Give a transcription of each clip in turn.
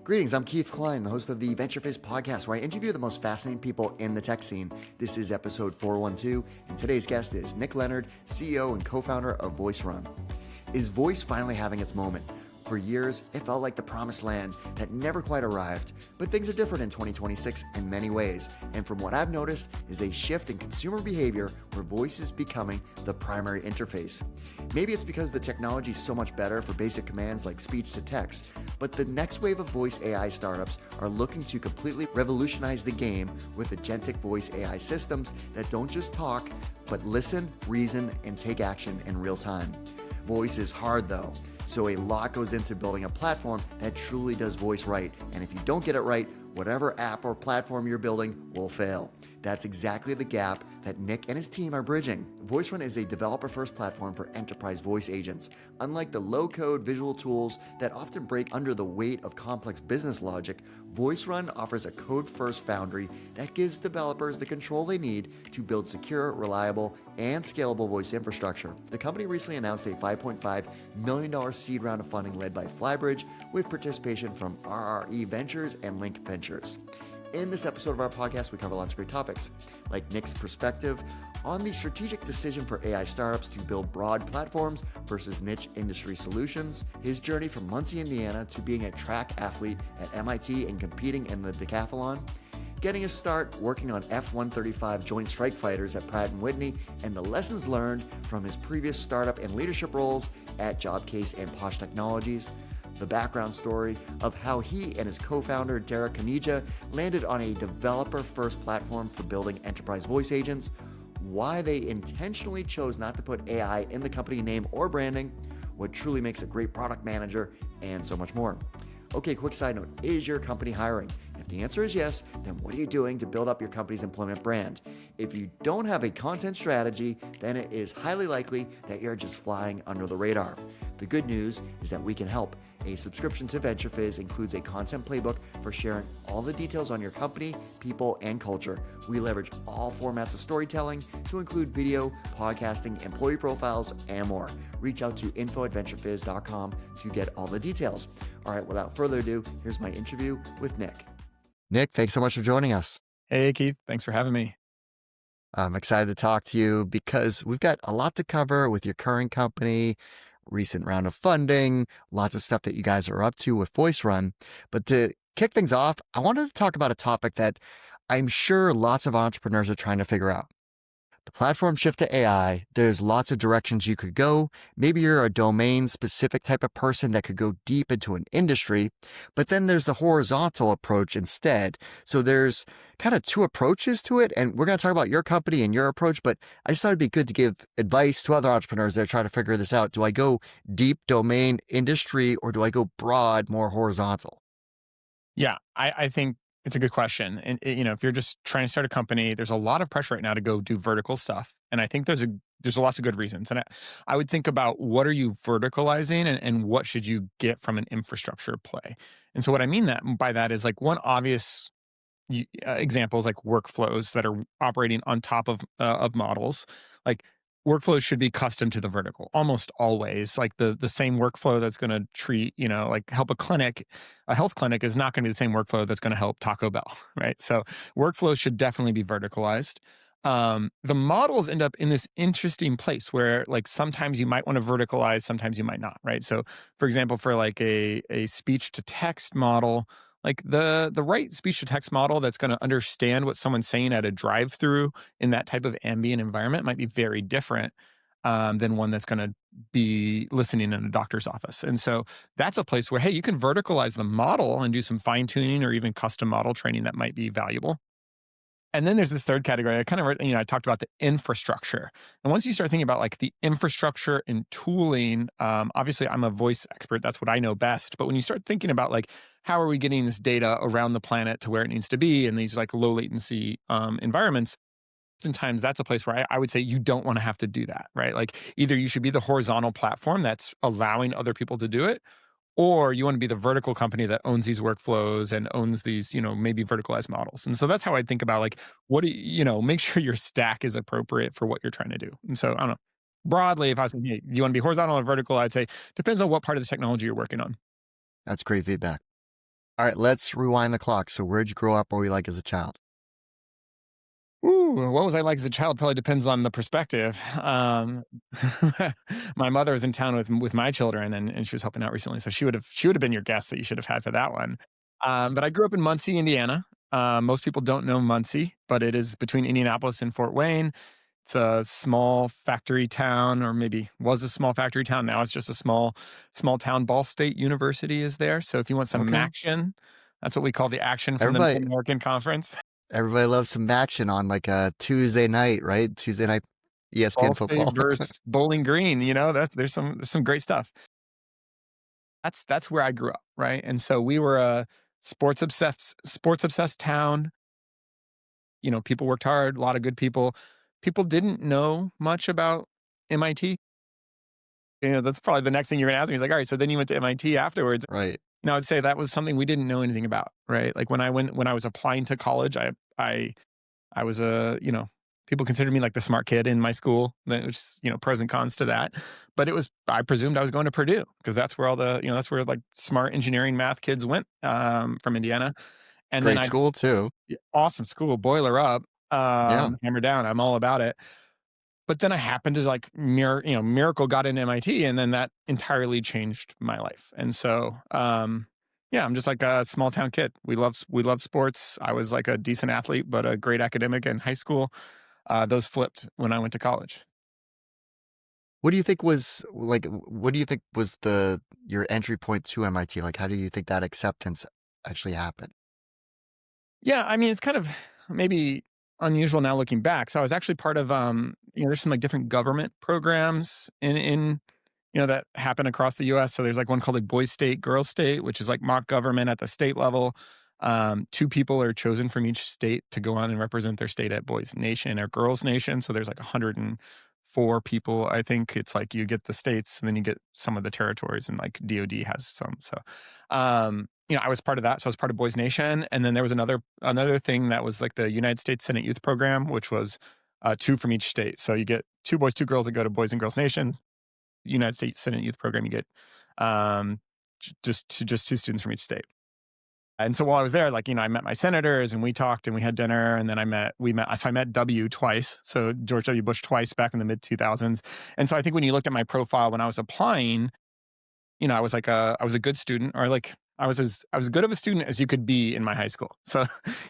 Greetings, I'm Keith Klein, the host of the VentureFizz podcast, where I interview the most fascinating people in the tech scene. This is episode 412, and today's guest is Leonard, CEO and co-founder of VoiceRun. Is voice finally having its moment? For years, it felt like the promised land that never quite arrived, but things are different in 2026 in many ways, and from what I've noticed is a shift in consumer behavior where voice is becoming the primary interface. Maybe it's because the technology is so much better for basic commands like speech to text, but the next wave of voice AI startups are looking to completely revolutionize the game with agentic voice AI systems that don't just talk, but listen, reason, and take action in real time. Voice is hard though. So a lot goes into building a platform that truly does voice right. And if you don't get it right, whatever app or platform you're building will fail. That's exactly the gap that Nick and his team are bridging. VoiceRun is a developer-first platform for enterprise voice agents. Unlike the low-code visual tools that often break under the weight of complex business logic, VoiceRun offers a code-first foundry that gives developers the control they need to build secure, reliable, and scalable voice infrastructure. The company recently announced a $5.5 million seed round of funding led by Flybridge with participation from RRE Ventures and Link Ventures. In this episode of our podcast, we cover lots of great topics, like Nick's perspective on the strategic decision for AI startups to build broad platforms versus niche industry solutions, his journey from Muncie, Indiana to being a track athlete at MIT and competing in the decathlon, getting a start working on F-135 Joint Strike Fighters at Pratt & Whitney, and the lessons learned from his previous startup and leadership roles at Jobcase and Posh Technologies, the background story of how he and his co-founder, Derek Kanija, landed on a developer-first platform for building enterprise voice agents, why they intentionally chose not to put AI in the company name or branding, what truly makes a great product manager, and so much more. Okay, quick side note, is your company hiring? If the answer is yes, then what are you doing to build up your company's employment brand? If you don't have a content strategy, then it is highly likely that you're just flying under the radar. The good news is that we can help. A subscription to VentureFizz includes a content playbook for sharing all the details on your company, people, and culture. We leverage all formats of storytelling to include video, podcasting, employee profiles, and more. Reach out to info@venturefizz.com to get all the details. All right, without further ado, here's my interview with Nick. Nick, thanks so much for joining us. Hey, Keith. Thanks for having me. I'm excited to talk to you because we've got a lot to cover with your current company, recent round of funding, lots of stuff that you guys are up to with VoiceRun. But to kick things off, I wanted to talk about a topic that I'm sure lots of entrepreneurs are trying to figure out. The platform shift to AI, there's lots of directions you could go. Maybe you're a domain-specific type of person that could go deep into an industry, but then there's the horizontal approach instead. So there's kind of two approaches to it, and we're going to talk about your company and your approach, but I just thought it'd be good to give advice to other entrepreneurs that are trying to figure this out. Do I go deep domain industry, or do I go broad, more horizontal? Yeah, I think it's a good question. And if you're just trying to start a company, there's a lot of pressure right now to go do vertical stuff. And I think there's lots of good reasons. And I would think about what are you verticalizing and what should you get from an infrastructure play. And so what I mean by that is like one obvious example is like workflows that are operating on top of models. Like workflows should be custom to the vertical almost always. Like the same workflow that's going to treat, like help a health clinic is not going to be the same workflow that's going to help Taco Bell, right? So workflows should definitely be verticalized. The models end up in this interesting place where like sometimes you might want to verticalize, sometimes you might not, right? So for example, for like a speech to text model, like the right speech to text model that's going to understand what someone's saying at a drive-through in that type of ambient environment might be very different than one that's going to be listening in a doctor's office. And so that's a place where, hey, you can verticalize the model and do some fine-tuning or even custom model training that might be valuable. And then there's this third category. I talked about the infrastructure. And once you start thinking about like the infrastructure and tooling, obviously I'm a voice expert. That's what I know best. But when you start thinking about like, how are we getting this data around the planet to where it needs to be in these like low latency environments, oftentimes that's a place where I would say you don't want to have to do that, right? Like either you should be the horizontal platform that's allowing other people to do it, or you want to be the vertical company that owns these workflows and owns these, maybe verticalized models. And so that's how I think about like, what do make sure your stack is appropriate for what you're trying to do. And so I don't know, broadly, if I was saying, hey, you want to be horizontal or vertical, I'd say depends on what part of the technology you're working on. That's great feedback. All right, let's rewind the clock. So where'd you grow up? What were you like as a child? Ooh, what was I like as a child? Probably depends on the perspective. My mother was in town with my children, and she was helping out recently, so she would have been your guest that you should have had for that one. But I grew up in Muncie, Indiana. Most people don't know Muncie, but it is between Indianapolis and Fort Wayne. It's a small factory town, or maybe was a small factory town. Now it's just a small town. Ball State University is there. So if you want some Okay. action, that's what we call the action from the Everybody Mid-American Conference. everybody loves some action on like a Tuesday night, right? Tuesday night ESPN Ball State football. versus Bowling Green, that's there's some great stuff. That's where I grew up, right? And so we were a sports obsessed town. People worked hard, a lot of good people. People didn't know much about MIT. That's probably the next thing you're gonna ask me. He's like, all right, so then you went to MIT afterwards. Right. I'd say that was something we didn't know anything about, right? Like when I was applying to college, I was people considered me like the smart kid in my school, which is, pros and cons to that. But I presumed I was going to Purdue because that's where that's where like smart engineering math kids went from Indiana. And then Great school too. awesome school, boiler up, Yeah. hammer down. I'm all about it. But then I happened to like miracle got into MIT, and then that entirely changed my life. And so, yeah, I'm just like a small town kid. We love sports. I was like a decent athlete, but a great academic in high school. Those flipped when I went to college. What do you think was the your entry point to MIT? Like how do you think that acceptance actually happened? Yeah, I mean, it's kind of maybe unusual now looking back. So I was actually part of there's some like different government programs in that happen across the US. So there's like one called like Boys State, Girls State, which is like mock government at the state level. Two people are chosen from each state to go on and represent their state at Boys Nation or Girls Nation. So there's like 104 people. I think it's like you get the states and then you get some of the territories, and like DOD has some. So, I was part of that. So I was part of Boys Nation. And then there was another thing that was like the United States Senate Youth Program, which was two from each state. So you get two boys, two girls that go to Boys and Girls Nation. United States Senate Youth Program, you get um, just two students from each state. And so while I was there, like, I met my senators and we talked and we had dinner, and then so I met W twice. So George W. Bush twice back in the mid 2000s. And so I think when you looked at my profile when I was applying, I was like I was a good student, or like I was good of a student as you could be in my high school. So,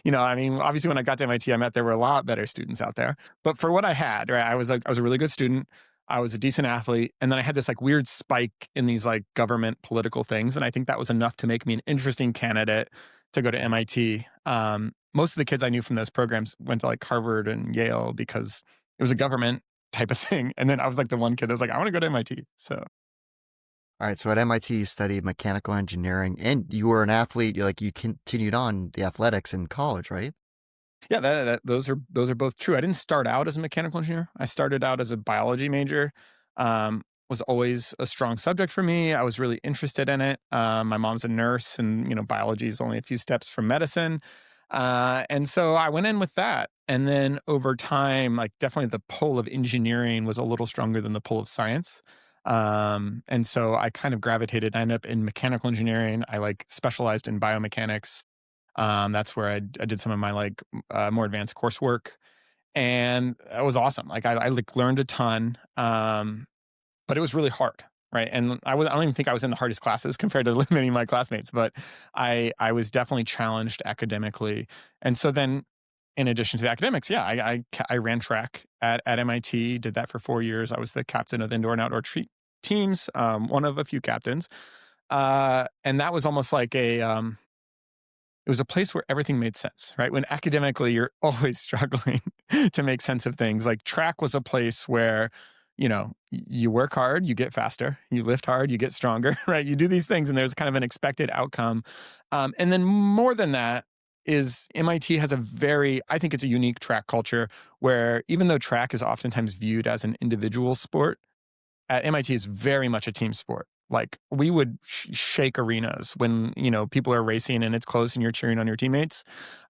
I mean, obviously when I got to MIT, I met there were a lot better students out there. But for what I had, right, I was a really good student. I was a decent athlete. And then I had this like weird spike in these like government political things. And I think that was enough to make me an interesting candidate to go to MIT. Most of the kids I knew from those programs went to like Harvard and Yale because it was a government type of thing. And then I was like the one kid that was like, I want to go to MIT. So All right, so at MIT you studied mechanical engineering and you were an athlete, you continued on the athletics in college, right? yeah, those are both true. I didn't start out as a mechanical engineer. I started out as a biology major. Was always a strong subject for me. I was really interested in it. My mom's a nurse, and biology is only a few steps from medicine. And so I went in with that. And then over time, like definitely the pull of engineering was a little stronger than the pull of science. And so I kind of gravitated. I ended up in mechanical engineering. I like specialized in biomechanics. That's where I did some of my like more advanced coursework, and that was awesome. Like I like learned a ton, but it was really hard, right? And I don't even think I was in the hardest classes compared to many of my classmates, but I was definitely challenged academically. And so then, in addition to the academics, yeah, I ran track at MIT. Did that for 4 years. I was the captain of the indoor and outdoor teams, one of a few captains, and that was almost like it was a place where everything made sense, right? When academically you're always struggling to make sense of things. Like track was a place where, you work hard, you get faster, you lift hard, you get stronger, right? You do these things and there's kind of an expected outcome. And then more than that is MIT has I think it's a unique track culture where even though track is oftentimes viewed as an individual sport, at MIT is very much a team sport. Like we would shake arenas when people are racing and it's close and you're cheering on your teammates.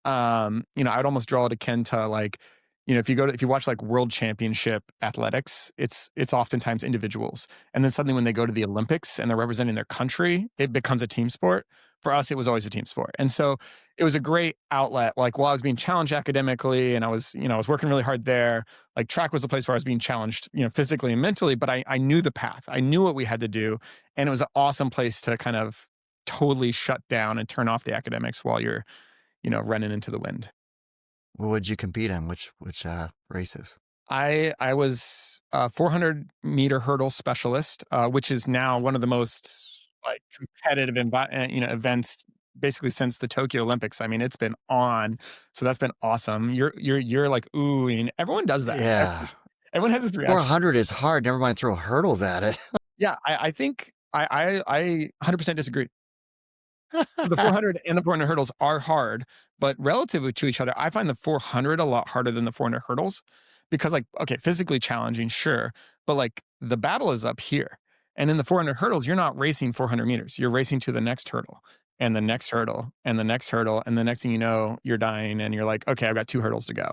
I would almost draw it akin to like if you watch like World Championship athletics, it's oftentimes individuals, and then suddenly when they go to the Olympics and they're representing their country, it becomes a team sport. for us, it was always a team sport. And so it was a great outlet. Like while I was being challenged academically and I was working really hard there, like track was the place where I was being challenged, physically and mentally, but I knew the path. I knew what we had to do. And it was an awesome place to kind of totally shut down and turn off the academics while you're, running into the wind. What would you compete in? Which races? I was a 400-meter hurdle specialist, which is now one of the most like competitive events basically since the Tokyo Olympics. I mean, it's been on, so that's been awesome. You're like ooh, and everyone does that. Yeah. Everyone has this reaction. 400 is hard. Never mind throw hurdles at it. Yeah, I think I 100% disagree. The 400 and the 400 hurdles are hard, but relative to each other, I find the 400 a lot harder than the 400 hurdles because, like, okay, physically challenging, sure, but like the battle is up here. And in the 400 hurdles, you're not racing 400 meters. You're racing to the next hurdle and the next hurdle and the next hurdle. And the next thing you know, you're dying and you're like, okay, I've got 2 hurdles to go.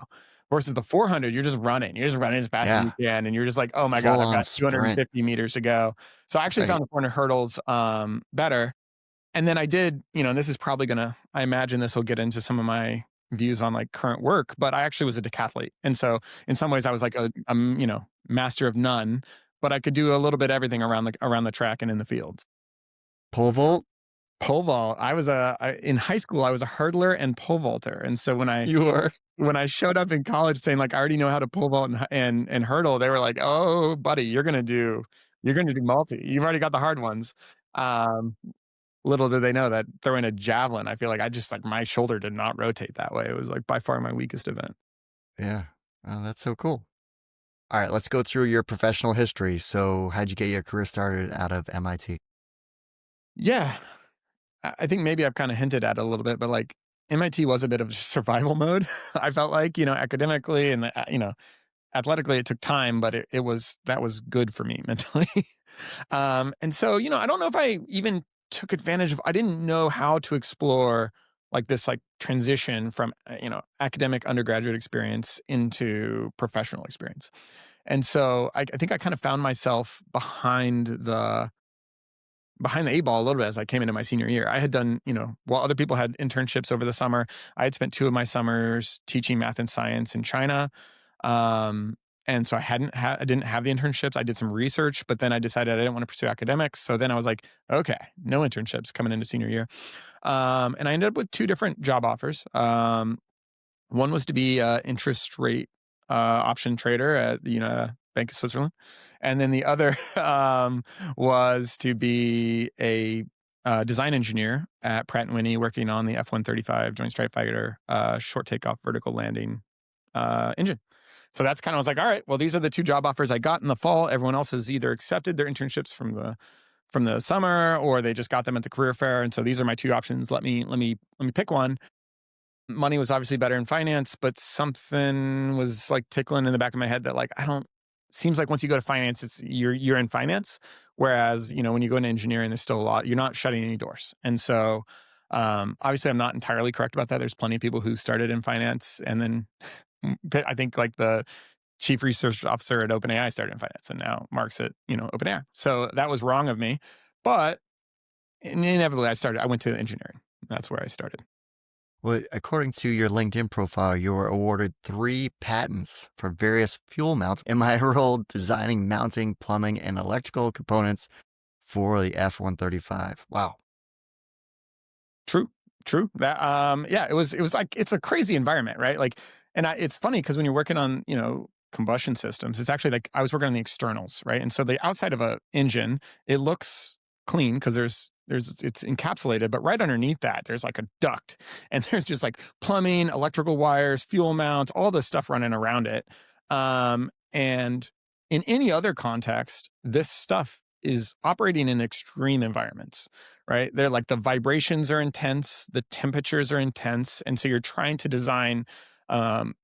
Versus the 400, you're just running. You're just running as fast as you can. And you're just like, oh my God, I've Full-on got 250 meters to go. So I actually found the 400 hurdles better. And then I did, this is probably I imagine this will get into some of my views on like current work, but I actually was a decathlete. And so in some ways I was like a master of none, but I could do a little bit of everything around the track and in the fields. Pole vault? Pole vault. In high school, I was a hurdler and pole vaulter. And so You were. when I showed up in college saying like, I already know how to pole vault and hurdle, they were like, oh buddy, you're going to do multi. You've already got the hard ones. Little did they know that throwing a javelin, I feel like my shoulder did not rotate that way. It was like by far my weakest event. Yeah. Oh, that's so cool. All right, let's go through your professional history. So how'd you get your career started out of MIT? Yeah. I think maybe I've kind of hinted at it a little bit, but like MIT was a bit of survival mode. I felt like, academically and, athletically, it took time, but that was good for me mentally. And so, I don't know if I even took advantage of, I didn't know how to explore like this like transition from, academic undergraduate experience into professional experience. And so I think I kind of found myself behind the 8 ball a little bit as I came into my senior year. I had done, while other people had internships over the summer, I had spent 2 of my summers teaching math and science in China. And so I didn't have the internships. I did some research, but then I decided I didn't want to pursue academics. So then I was like, okay, no internships coming into senior year. And I ended up with 2 different job offers. One was to be an interest rate option trader at the Bank of Switzerland. And then the other was to be a design engineer at Pratt & Whitney working on the F-135 Joint Strike Fighter short takeoff vertical landing engine. So that's kind of, I was like, all right, well, these are the 2 job offers I got in the fall. Everyone else has either accepted their internships from the summer or they just got them at the career fair. And so these are my 2 options. Let me pick one. Money was obviously better in finance, but something was like tickling in the back of my head that like, seems like once you go to finance, you're in finance. Whereas, when you go into engineering, there's still a lot, you're not shutting any doors. And so, obviously I'm not entirely correct about that. There's plenty of people who started in finance and then I think like the chief research officer at OpenAI started in finance and now Mark's at, OpenAI. So that was wrong of me, but inevitably I went to engineering. That's where I started. Well, according to your LinkedIn profile, you were awarded 3 patents for various fuel mounts in my role designing mounting, plumbing, and electrical components for the F-135. Wow. True. That it was like it's a crazy environment, right? Like, and it's funny because when you're working on combustion systems, it's actually like I was working on the externals, right? And so the outside of a engine, it looks clean because it's encapsulated, but right underneath that there's like a duct, and there's just like plumbing, electrical wires, fuel mounts, all this stuff running around it. And in any other context, this stuff is operating in extreme environments, right? They're like the vibrations are intense, the temperatures are intense. And so you're trying to design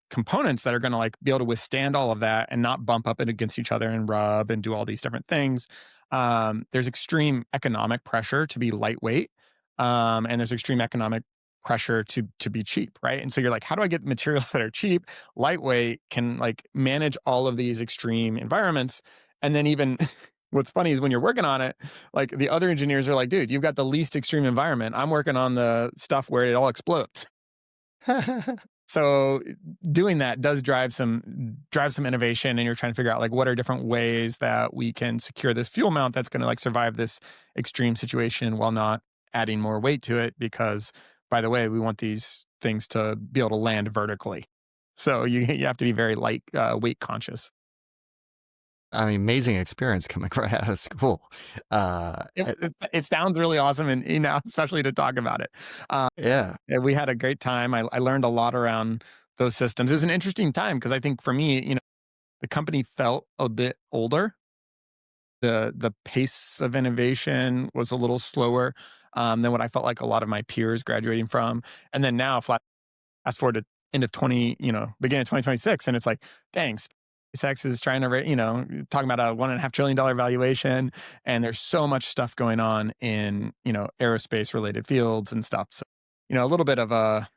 components that are going to like be able to withstand all of that and not bump up against each other and rub and do all these different things. There's extreme economic pressure to be lightweight. And there's extreme economic pressure to be cheap, right? And so you're like, how do I get materials that are cheap, lightweight, can like manage all of these extreme environments? And then even what's funny is when you're working on it, like the other engineers are like, dude, you've got the least extreme environment. I'm working on the stuff where it all explodes. So doing that does drive some innovation, and you're trying to figure out like what are different ways that we can secure this fuel amount that's going to like survive this extreme situation while not adding more weight to it, because by the way, we want these things to be able to land vertically. So you have to be very light weight conscious. I mean, amazing experience coming right out of school. Uh, It, uh, it, it sounds really awesome, and especially to talk about it. yeah. Yeah, we had a great time. I learned a lot around those systems. It was an interesting time because I think for me, the company felt a bit older. The pace of innovation was a little slower than what I felt like a lot of my peers graduating from. And then now, fast forward to end of 20, beginning of 2026, and it's like, dang, SpaceX is trying to, talking about a $1.5 trillion valuation, and there's so much stuff going on in aerospace related fields and stuff. So, a little bit of a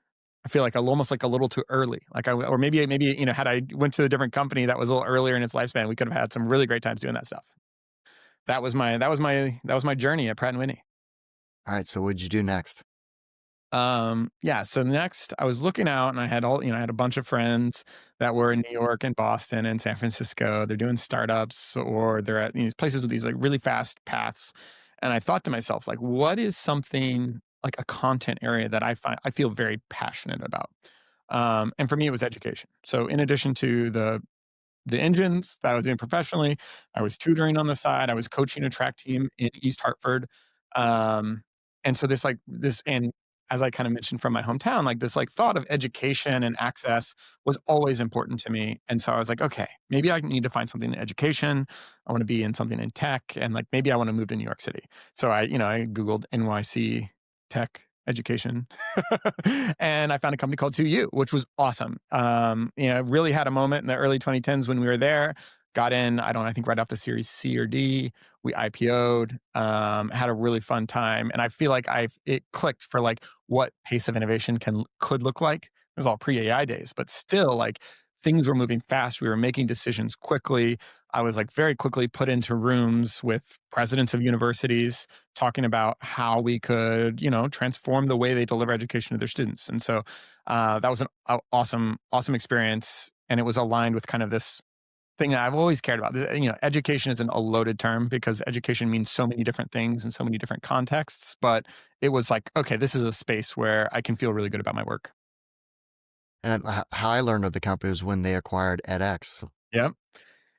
I feel like almost like a little too early. Like or maybe had I went to a different company that was a little earlier in its lifespan, we could have had some really great times doing that stuff. That was my journey at Pratt and Whitney. All right. So what'd you do next? Yeah. So next, I was looking out, and I had a bunch of friends that were in New York and Boston and San Francisco. They're doing startups, or they're at these places with these like really fast paths. And I thought to myself, like, what is something like a content area that I feel very passionate about? And for me, it was education. So in addition to the engines that I was doing professionally, I was tutoring on the side. I was coaching a track team in East Hartford. Um, and so and as I kind of mentioned from my hometown, like this like thought of education and access was always important to me. And so I was like, okay, maybe I need to find something in education. I want to be in something in tech, and like maybe I want to move to New York City. So I Googled NYC tech education and I found a company called 2U, which was awesome. Really had a moment in the early 2010s when we were there. Got in, I think right off the Series C or D. We IPO'd, had a really fun time, and I feel like it clicked for like what pace of innovation could look like. It was all pre AI days, but still like things were moving fast. We were making decisions quickly. I was like very quickly put into rooms with presidents of universities talking about how we could, transform the way they deliver education to their students. And so that was an awesome, awesome experience. And it was aligned with kind of this thing that I've always cared about. Education isn't a loaded term because education means so many different things in so many different contexts. But it was like, okay, this is a space where I can feel really good about my work. And how I learned of the company was when they acquired edX. Yep.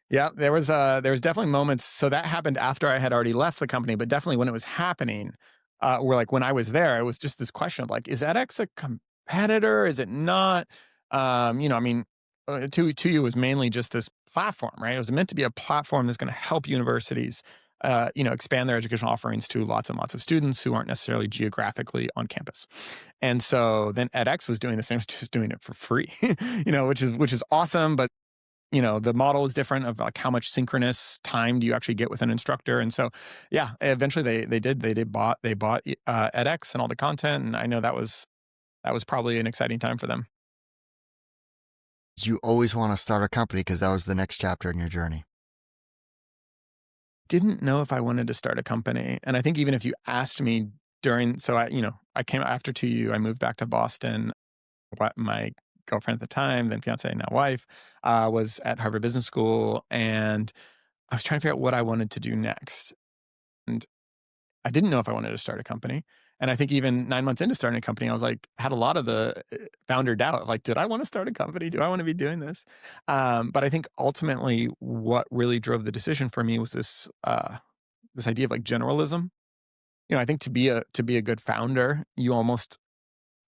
Yeah, there was definitely moments. So that happened after I had already left the company, but definitely when it was happening, where like when I was there, it was just this question of like, is edX a competitor? Is it not? I mean, 2U was mainly just this platform, right? It was meant to be a platform that's going to help universities, expand their educational offerings to lots and lots of students who aren't necessarily geographically on campus. And so then edX was doing the same, just doing it for free, which is awesome, but the model is different of like how much synchronous time do you actually get with an instructor. And so, yeah, eventually they bought edX and all the content. And I know that was probably an exciting time for them. Did you always want to start a company because that was the next chapter in your journey? Didn't know if I wanted to start a company. And I think even if you asked me so I came after 2U, I moved back to Boston. My girlfriend at the time, then fiance, now wife, was at Harvard Business School, and I was trying to figure out what I wanted to do next. And I didn't know if I wanted to start a company. And I think even 9 months into starting a company, I was like, had a lot of the founder doubt, like, did I want to start a company? Do I want to be doing this? But I think ultimately what really drove the decision for me was this idea of like generalism. I think to be a good founder, you almost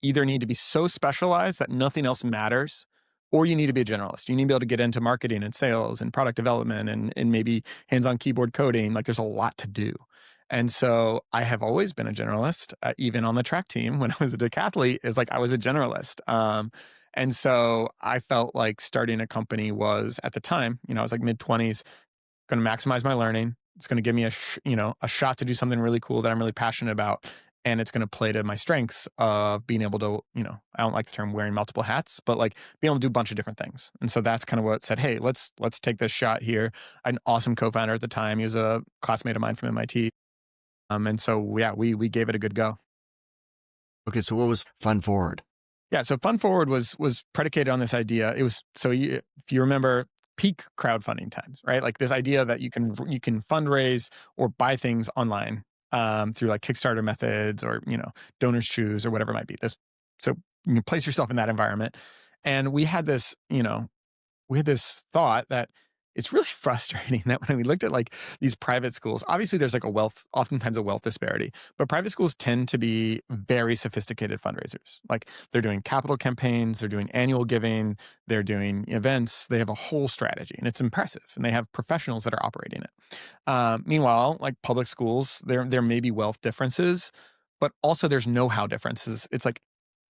either need to be so specialized that nothing else matters, or you need to be a generalist. You need to be able to get into marketing and sales and product development and maybe hands-on keyboard coding. Like there's a lot to do. And so I have always been a generalist, even on the track team. When I was a decathlete, it's like I was a generalist. And so I felt like starting a company was, at the time, I was like mid-20s, going to maximize my learning. It's going to give me a shot to do something really cool that I'm really passionate about. and it's going to play to my strengths of being able to, I don't like the term wearing multiple hats, but like being able to do a bunch of different things. And so that's kind of what said, hey, let's take this shot here. An awesome co-founder at the time. He was a classmate of mine from MIT. And so yeah, we gave it a good go. Okay, so what was Fund Forward? Yeah, so Fund Forward was predicated on this idea. It was if you remember peak crowdfunding times, right? Like this idea that you can fundraise or buy things online through like Kickstarter methods or donors choose or whatever it might be. So you can place yourself in that environment. And we had this thought that it's really frustrating that when we looked at like these private schools, obviously there's like oftentimes a wealth disparity, but private schools tend to be very sophisticated fundraisers. Like they're doing capital campaigns, they're doing annual giving, they're doing events, they have a whole strategy and it's impressive and they have professionals that are operating it. Meanwhile, like public schools, there may be wealth differences, but also there's know-how differences. It's like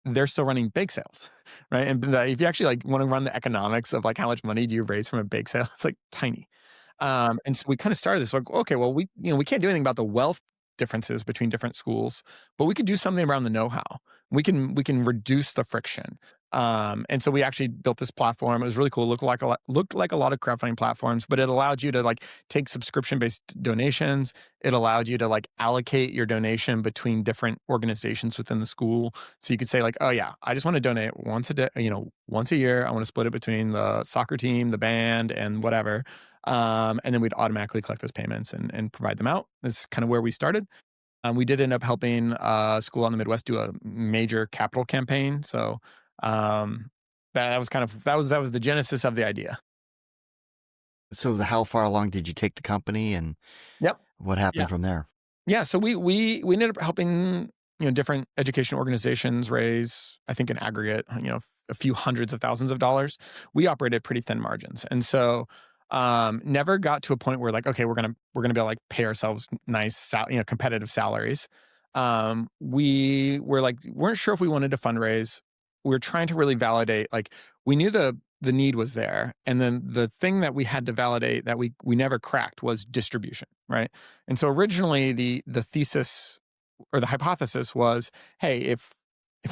they're still running bake sales, right? And if you actually like want to run the economics of like how much money do you raise from a bake sale, it's like tiny. And so we kind of started this like, okay, well, we can't do anything about the wealth differences between different schools, but we can do something around the know-how. We can reduce the friction. And so we actually built this platform. It was really cool. Looked like a lot of crowdfunding platforms, but it allowed you to like take subscription-based donations. It allowed you to like allocate your donation between different organizations within the school. So you could say like, oh yeah, I just want to donate once a day, once a year. I want to split it between the soccer team, the band, and whatever. And then we'd automatically collect those payments and provide them out. This is kind of where we started. We did end up helping a school on the Midwest do a major capital campaign. So that was kind of that was the genesis of the idea. So how far along did you take the company and Yep. what happened Yeah. from there? Yeah. So we ended up helping different education organizations raise, I think in aggregate, a few hundreds of thousands of dollars. We operated pretty thin margins, and so never got to a point where like, okay, we're gonna be able to like pay ourselves nice, competitive salaries. We were like weren't sure if we wanted to fundraise. We were trying to really validate, like we knew the need was there, and then the thing that we had to validate that we never cracked was distribution, right? And so originally the thesis or the hypothesis was, hey, if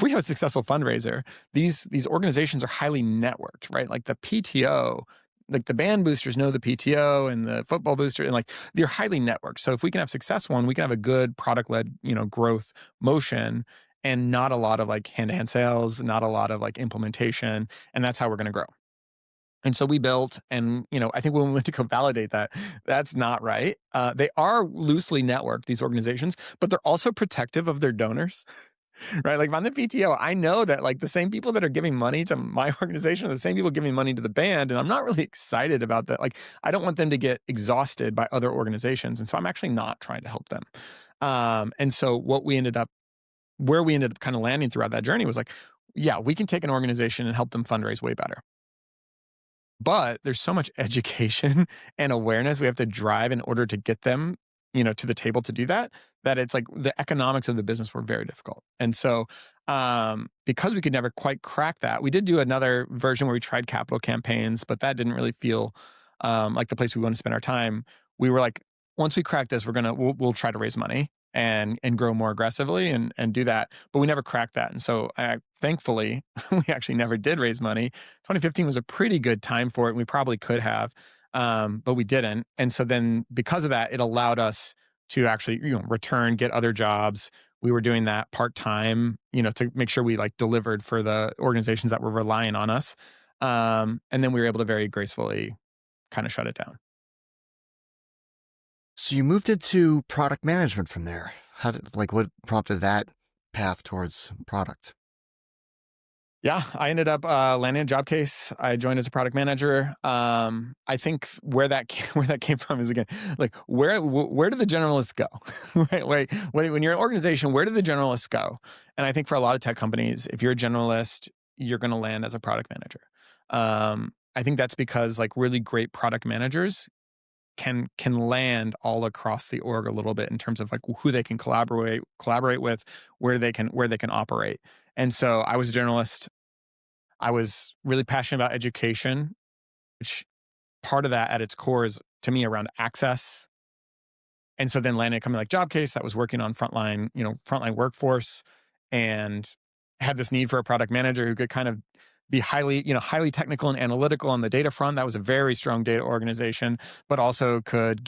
we have a successful fundraiser, these organizations are highly networked, right? Like the PTO, like the band boosters know the PTO and the football booster, and like they're highly networked. So if we can have success one, we can have a good product led, growth motion and not a lot of like hand to hand sales, not a lot of like implementation. And that's how we're going to grow. And so we built, and I think when we went to go validate that, that's not right. They are loosely networked, these organizations, but they're also protective of their donors, right? Like if I'm the PTO, I know that like the same people that are giving money to my organization are the same people giving money to the band, and I'm not really excited about that. Like I don't want them to get exhausted by other organizations, and so I'm actually not trying to help them. And so where we ended up kind of landing throughout that journey was like, yeah, we can take an organization and help them fundraise way better. But there's so much education and awareness we have to drive in order to get them, to the table to do that, that it's like the economics of the business were very difficult. And so, because we could never quite crack that, we did do another version where we tried capital campaigns, but that didn't really feel like the place we want to spend our time. We were like, once we crack this, we'll try to raise money and grow more aggressively and do that. But we never cracked that. And so thankfully, we actually never did raise money. 2015 was a pretty good time for it. And we probably could have, but we didn't. And so then because of that, it allowed us to actually, return, get other jobs. We were doing that part-time, to make sure we like delivered for the organizations that were relying on us. And then we were able to very gracefully kind of shut it down. So you moved into product management from there. What prompted that path towards product? Yeah, I ended up landing a job case. I joined as a product manager. I think where that where that came from is, again, like where do the generalists go? Right? When you're an organization, where do the generalists go? And I think for a lot of tech companies, if you're a generalist, you're going to land as a product manager. I think that's because like really great product managers can land all across the org a little bit in terms of like who they can collaborate with, where they can operate. And so I was a journalist. I was really passionate about education, which part of that at its core is to me around access, And so then landed a company like Jobcase that was working on frontline workforce, and had this need for a product manager who could kind of be highly technical and analytical on the data front. That was a very strong data organization, but also could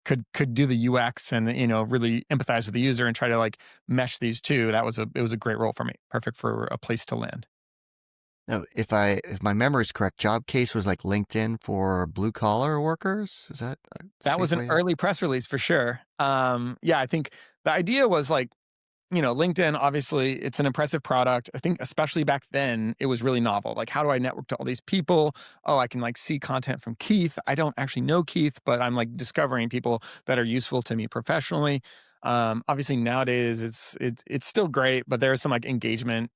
could do the UX and really empathize with the user and try to like mesh these two. It was a great role for me. Perfect for a place to land. Now, if my memory is correct, job case was like LinkedIn for blue collar workers. Is that a That was safe an way? early press release for sure. Yeah, I think the idea was like, LinkedIn, obviously, it's an impressive product. I think, especially back then, it was really novel. Like, how do I network to all these people? Oh, I can like see content from Keith. I don't actually know Keith, but I'm like discovering people that are useful to me professionally. Obviously, nowadays, it's still great, but there's some like engagement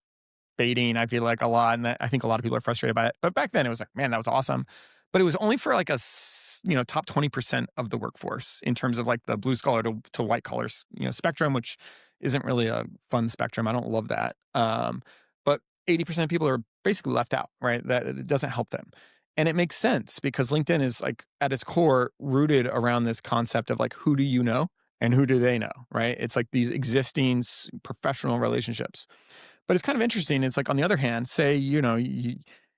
baiting, I feel like, a lot, and I think a lot of people are frustrated by it. But back then, it was like, man, that was awesome. But it was only for like top 20% of the workforce in terms of like the blue collar to white collars, spectrum, which isn't really a fun spectrum. I don't love that. But 80% of people are basically left out, right? That it doesn't help them. And it makes sense because LinkedIn is like at its core rooted around this concept of like, who do you know and who do they know, right? It's like these existing professional relationships. But it's kind of interesting. It's like, on the other hand, say,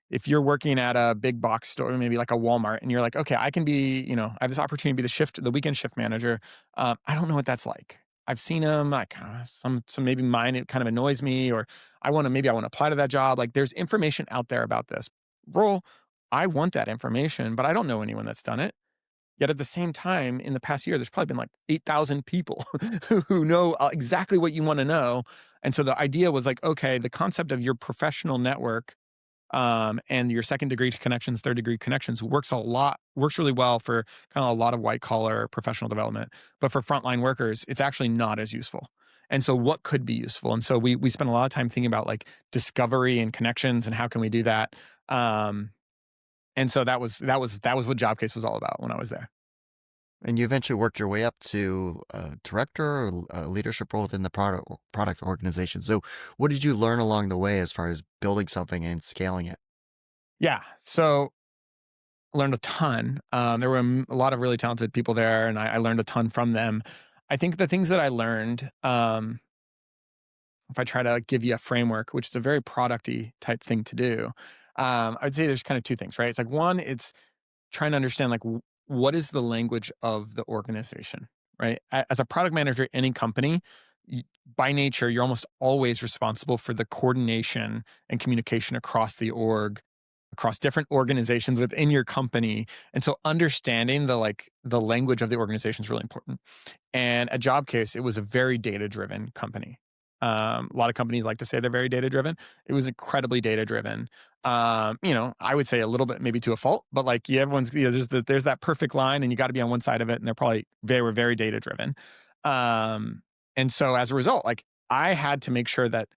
if you're working at a big box store, maybe like a Walmart, and you're like, okay, I can be, I have this opportunity to be the weekend shift manager. I don't know what that's like. I've seen them, like some maybe mine, it kind of annoys me, or I want to apply to that job. Like, there's information out there about this role. I want that information, but I don't know anyone that's done it. Yet at the same time, in the past year, there's probably been like 8,000 people who know exactly what you want to know. And so the idea was like, okay, the concept of your professional network, and your second degree connections, third degree connections works really well for kind of a lot of white collar professional development. But for frontline workers, it's actually not as useful. And so what could be useful? And so we spent a lot of time thinking about like discovery and connections and how can we do that. And so that was what Jobcase was all about when I was there. And you eventually worked your way up to a director or a leadership role within the product organization. So, what did you learn along the way as far as building something and scaling it? Yeah. So I learned a ton. There were a lot of really talented people there, and I learned a ton from them. I think the things that I learned, if I try to give you a framework, which is a very producty type thing to do, I would say there's kind of two things, right? It's like, one, it's trying to understand like what is the language of the organization, right? As a product manager at any company, by nature, you're almost always responsible for the coordination and communication across the org, across different organizations within your company. And so understanding the language of the organization is really important. And at Jobcase, it was a very data-driven company. A lot of companies like to say they're very data-driven. It was incredibly data-driven. I would say a little bit maybe to a fault, but like, yeah, everyone's, there's that perfect line, and you got to be on one side of it. And they were very data-driven. And so as a result, like, I had to make sure that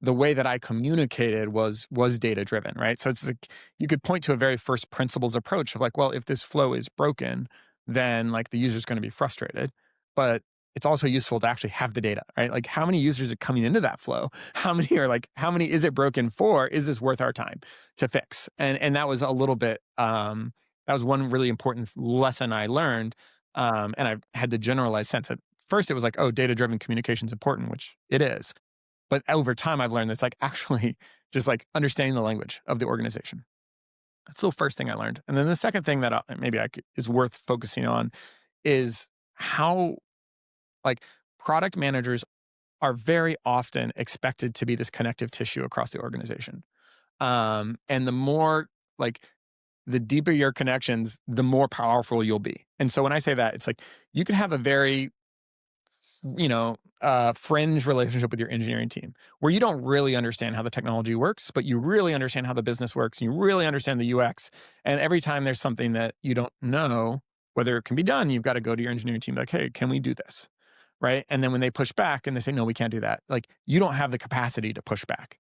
the way that I communicated was data driven, right? So it's like you could point to a very first principles approach of like, well, if this flow is broken, then like the user's going to be frustrated. But it's also useful to actually have the data, right? Like, how many users are coming into that flow? How many is it broken for? Is this worth our time to fix? And that was a little bit that was one really important lesson I learned. And I've had the generalized sense that first it was like, oh, data driven communication is important, which it is. But over time, I've learned that's like actually just like understanding the language of the organization. That's the first thing I learned. And then the second thing that is worth focusing on is how like product managers are very often expected to be this connective tissue across the organization. And the more like the deeper your connections, the more powerful you'll be. And so when I say that, it's like you can have a very fringe relationship with your engineering team where you don't really understand how the technology works, but you really understand how the business works, and you really understand the UX. And every time there's something that you don't know whether it can be done, you've got to go to your engineering team like, hey, can we do this? Right. And then when they push back and they say, no, we can't do that, like, you don't have the capacity to push back.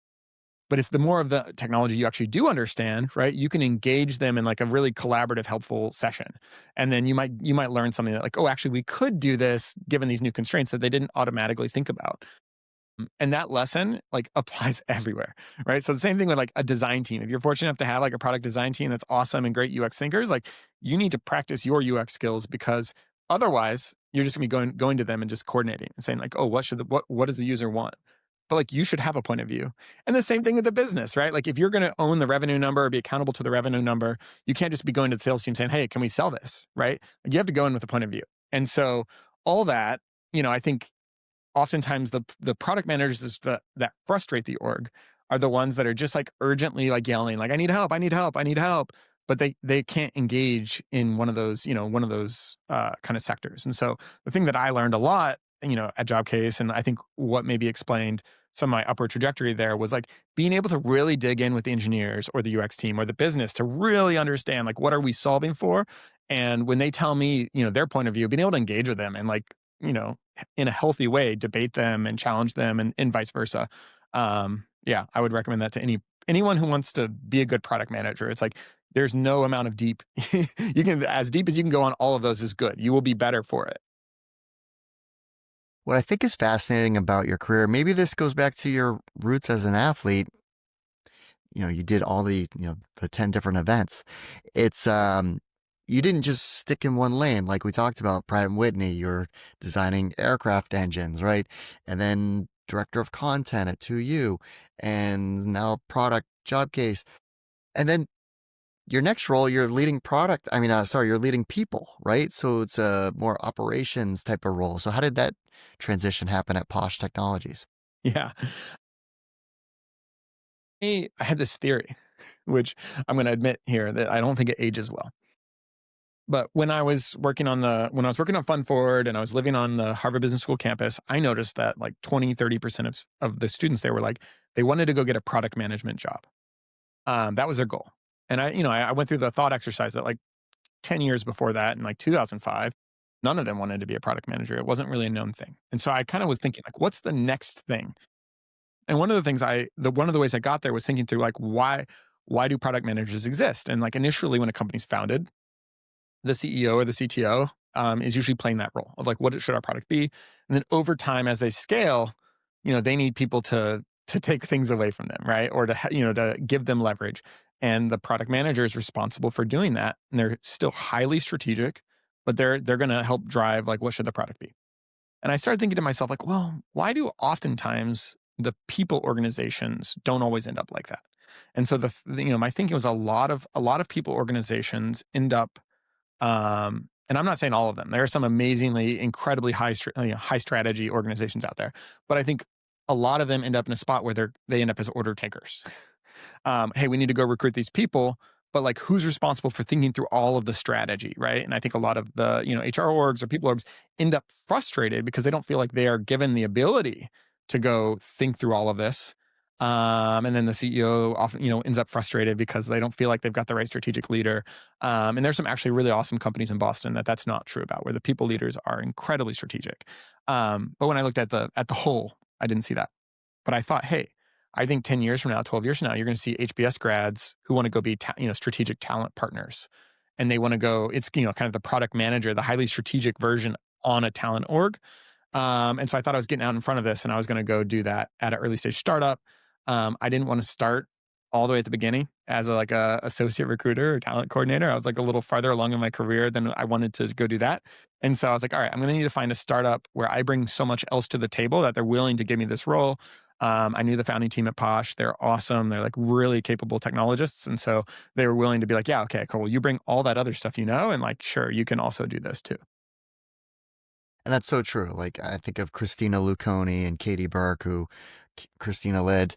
But if the more of the technology you actually do understand, right, you can engage them in like a really collaborative, helpful session. And then you might learn something that like, oh, actually, we could do this given these new constraints that they didn't automatically think about. And that lesson like applies everywhere, right? So the same thing with like a design team. If you're fortunate enough to have like a product design team that's awesome and great UX thinkers, like, you need to practice your UX skills because Otherwise, you're just gonna be going to them and just coordinating and saying like, "Oh, what does the user want?" But like you should have a point of view. And the same thing with the business, right? Like if you're gonna own the revenue number or be accountable to the revenue number, you can't just be going to the sales team saying, "Hey, can we sell this?" Right? Like you have to go in with a point of view. And so all that, I think oftentimes the product managers that frustrate the org are the ones that are just like urgently like yelling like I need help, I need help, I need help, but they can't engage in one of those kind of sectors. And so the thing that I learned a lot at Jobcase, and I think what maybe explained some of my upward trajectory there, was like being able to really dig in with the engineers or the UX team or the business to really understand like what are we solving for, and when they tell me their point of view, being able to engage with them and like you know in a healthy way, debate them and challenge them, and vice versa. Yeah, I would recommend that to anyone who wants to be a good product manager. It's like there's no amount of deep you can as deep as you can go on all of those is good. You will be better for it. What I think is fascinating about your career, maybe this goes back to your roots as an athlete. You did all the 10 different events. It's you didn't just stick in one lane like we talked about Pratt and Whitney. You're designing aircraft engines, right? And then director of content at 2U, and now product job case. And then your next role, you're leading product. I mean, sorry, you're leading people, right? So it's a more operations type of role. So how did that transition happen at Posh Technologies? Yeah. I had this theory, which I'm going to admit here that I don't think it ages well. But when I was working on Fun Forward and I was living on the Harvard Business School campus, I noticed that like 20-30% of the students there were like, they wanted to go get a product management job. That was their goal. And I went through the thought exercise that like 10 years before that, in like 2005, none of them wanted to be a product manager. It wasn't really a known thing. And so I kind of was thinking like, what's the next thing? And one of the things one of the ways I got there was thinking through like, why do product managers exist? And like initially when a company's founded, the CEO or the CTO is usually playing that role of like, what should our product be? And then over time, as they scale, they need people to take things away from them, right? Or to give them leverage. And the product manager is responsible for doing that. And they're still highly strategic, but they're going to help drive like, what should the product be? And I started thinking to myself, like, well, why do oftentimes the people organizations don't always end up like that? And so my thinking was a lot of people organizations end up and I'm not saying all of them. There are some amazingly, incredibly high strategy organizations out there, but I think a lot of them end up in a spot where they end up as order takers. Hey, we need to go recruit these people, but like, who's responsible for thinking through all of the strategy, right? And I think a lot of the HR orgs or people orgs end up frustrated because they don't feel like they are given the ability to go think through all of this. And then the CEO often, ends up frustrated because they don't feel like they've got the right strategic leader. And there's some actually really awesome companies in Boston that's not true about, where the people leaders are incredibly strategic. But when I looked at the whole, I didn't see that. But I thought, hey, I think 10 years from now, 12 years from now, you're going to see HBS grads who want to go be strategic talent partners, and they want to go. It's kind of the product manager, the highly strategic version on a talent org. And so I thought I was getting out in front of this, and I was going to go do that at an early stage startup. I didn't want to start all the way at the beginning as a associate recruiter or talent coordinator. I was like a little farther along in my career than I wanted to go do that. And so I was like, all right, I'm going to need to find a startup where I bring so much else to the table that they're willing to give me this role. I knew the founding team at Posh. They're awesome. They're like really capable technologists. And so they were willing to be like, yeah, okay, cool. You bring all that other stuff, and like, sure, you can also do this too. And that's so true. Like I think of Christina Luconi and Katie Burke, who Christina led,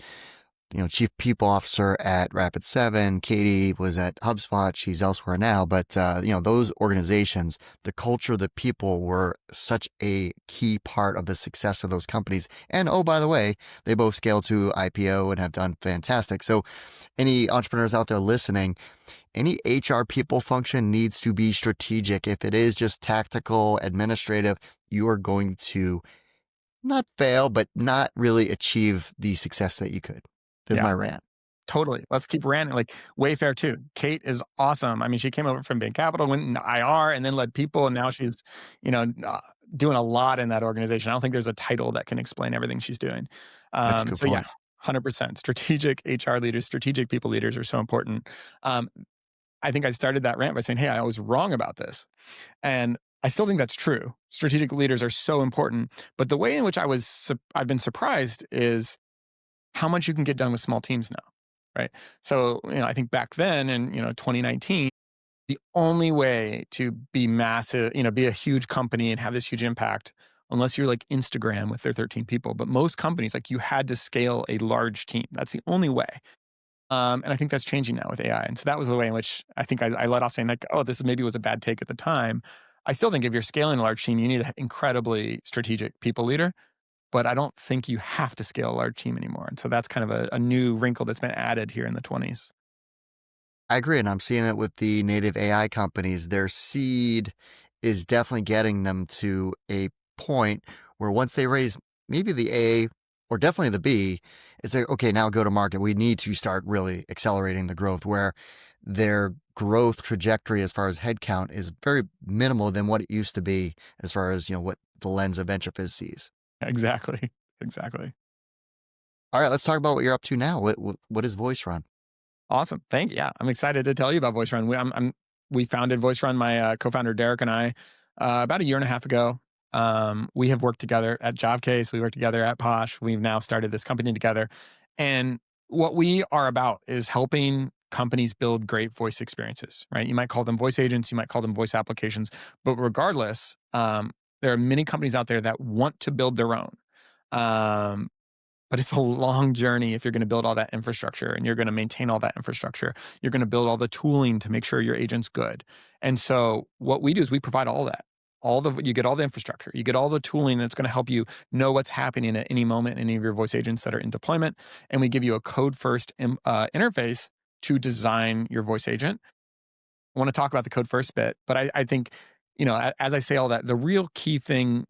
chief people officer at Rapid7. Katie was at HubSpot. She's elsewhere now. But, those organizations, the culture, the people were such a key part of the success of those companies. And, oh, by the way, they both scaled to IPO and have done fantastic. So any entrepreneurs out there listening, any HR people function needs to be strategic. If it is just tactical, administrative, you are going to not fail, but not really achieve the success that you could. This is my rant. Totally. Let's keep ranting. Like Wayfair too. Kate is awesome. I mean, she came over from Bain Capital, went in IR, and then led people, and now she's, doing a lot in that organization. I don't think there's a title that can explain everything she's doing. That's a good point. Yeah, 100%. Strategic HR leaders, strategic people leaders are so important. I think I started that rant by saying, hey, I was wrong about this. And I still think that's true. Strategic leaders are so important, but the way in which I've been surprised is how much you can get done with small teams now, right? So, I think back then in, 2019, the only way to be massive, be a huge company and have this huge impact, unless you're like Instagram with their 13 people, but most companies, like you had to scale a large team. That's the only way. And I think that's changing now with AI. And so that was the way in which I think I let off saying like, oh, this maybe was a bad take at the time. I still think if you're scaling a large team, you need an incredibly strategic people leader, but I don't think you have to scale a large team anymore. And so that's kind of a new wrinkle that's been added here in the 20s. I agree, and I'm seeing it with the native AI companies. Their seed is definitely getting them to a point where once they raise maybe the A or definitely the B, it's like, okay, now go to market. We need to start really accelerating the growth, where their growth trajectory as far as headcount is very minimal than what it used to be as far as, what the lens of VentureFizz sees. Exactly. Exactly. All right, let's talk about what you're up to now. What is VoiceRun? Awesome. Thank you. Yeah, I'm excited to tell you about VoiceRun. We founded VoiceRun, my co-founder Derek and I, about a year and a half ago. We have worked together at JobCase. We worked together at Posh. We've now started this company together. And what we are about is helping companies build great voice experiences, right? You might call them voice agents, you might call them voice applications, but regardless, there are many companies out there that want to build their own. Um, but it's a long journey if you're going to build all that infrastructure and you're going to maintain all that infrastructure. You're going to build all the tooling to make sure your agent's good. And so what we do is we provide all that. You get all the infrastructure, you get all the tooling that's going to help you know what's happening at any moment in any of your voice agents that are in deployment. And we give you a code first interface to design your voice agent. I want to talk about the code first bit, but I think, as I say all that, the real key thing,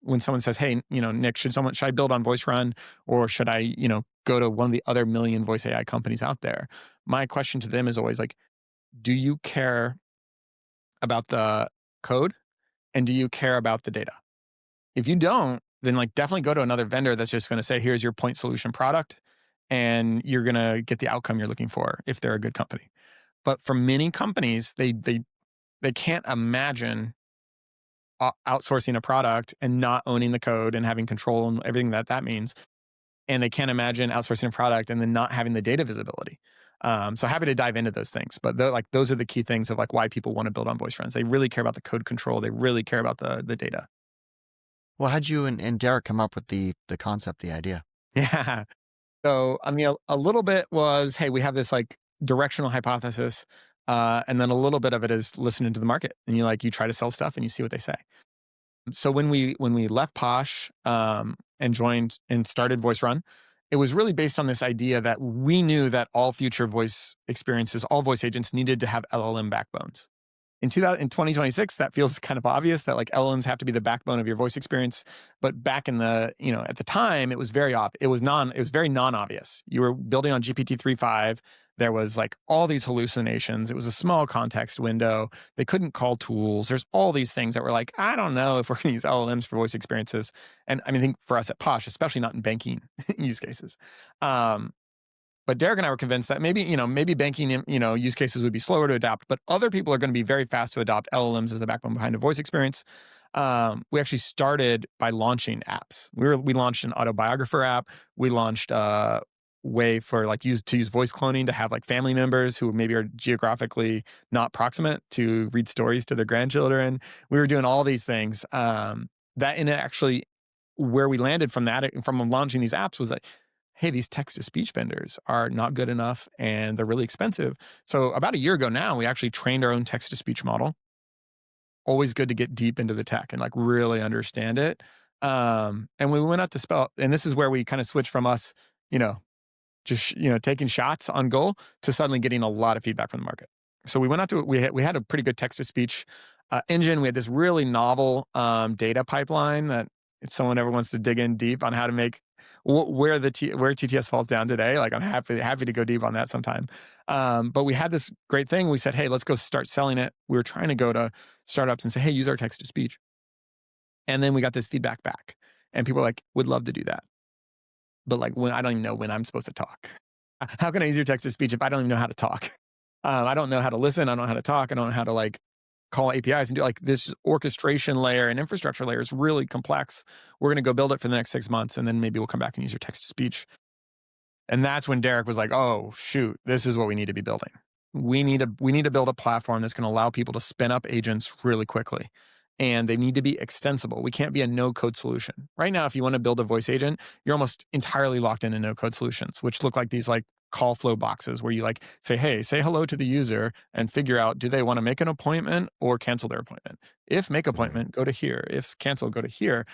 when someone says, hey, Nick, should I build on VoiceRun, or should I, go to one of the other million voice AI companies out there? My question to them is always like, do you care about the code and do you care about the data? If you don't, then like definitely go to another vendor that's just going to say, here's your point solution product, and you're going to get the outcome you're looking for if they're a good company. But for many companies, they can't imagine outsourcing a product and not owning the code and having control and everything that means. And they can't imagine outsourcing a product and then not having the data visibility. So happy to dive into those things, but those are the key things of like why people want to build on VoiceRuns. They really care about the code control. They really care about the data. Well, how'd you and Derek come up with the concept, the idea? Yeah. So, I mean, a little bit was, hey, we have this like directional hypothesis. And then a little bit of it is listening to the market, and you try to sell stuff and you see what they say. So when we left Posh, and joined and started VoiceRun, it was really based on this idea that we knew that all future voice experiences, all voice agents needed to have LLM backbones. In 2026, that feels kind of obvious that like LLMs have to be the backbone of your voice experience. But back in the, at the time, it was very very non-obvious. You were building on GPT 3.5. There was like all these hallucinations. It was a small context window. They couldn't call tools. There's all these things that were like, I don't know if we're going to use LLMs for voice experiences. And I think for us at Posh, especially not in banking use cases. But Derek and I were convinced that maybe banking, use cases would be slower to adopt, but other people are going to be very fast to adopt LLMs as the backbone behind a voice experience. We actually started by launching apps. We launched an autobiographer app. We launched a way for use voice cloning to have like family members who maybe are geographically not proximate to read stories to their grandchildren. We were doing all these things. Actually, where we landed from launching these apps was that, hey, these text-to-speech vendors are not good enough and they're really expensive. So about a year ago now, we actually trained our own text-to-speech model. Always good to get deep into the tech and really understand it. And we went out to spell, and this is where we kind of switched from us, taking shots on goal to suddenly getting a lot of feedback from the market. So we went out to, we had a pretty good text-to-speech engine. We had this really novel data pipeline that if someone ever wants to dig in deep on how to make where TTS falls down today, like I'm happy to go deep on that sometime. But we had this great thing. We said, hey, let's go start selling it. We were trying to go to startups and say, hey, use our text to speech. And then we got this feedback back, and people would love to do that. But when I don't even know when I'm supposed to talk. How can I use your text to speech if I don't even know how to talk? I don't know how to listen. I don't know how to talk. I don't know how to call APIs and do like this orchestration layer and infrastructure layer is really complex. We're going to go build it for the next 6 months, and then maybe we'll come back and use your text to speech. And that's when Derek was like, oh, shoot, this is what we need to be building. We need to build a platform that's going to allow people to spin up agents really quickly. And they need to be extensible. We can't be a no-code solution. Right now, if you want to build a voice agent, you're almost entirely locked into no-code solutions, which look like these like call flow boxes where you like say, hey, say hello to the user and figure out, do they want to make an appointment or cancel their appointment? If make appointment, go to here. If cancel, go to here.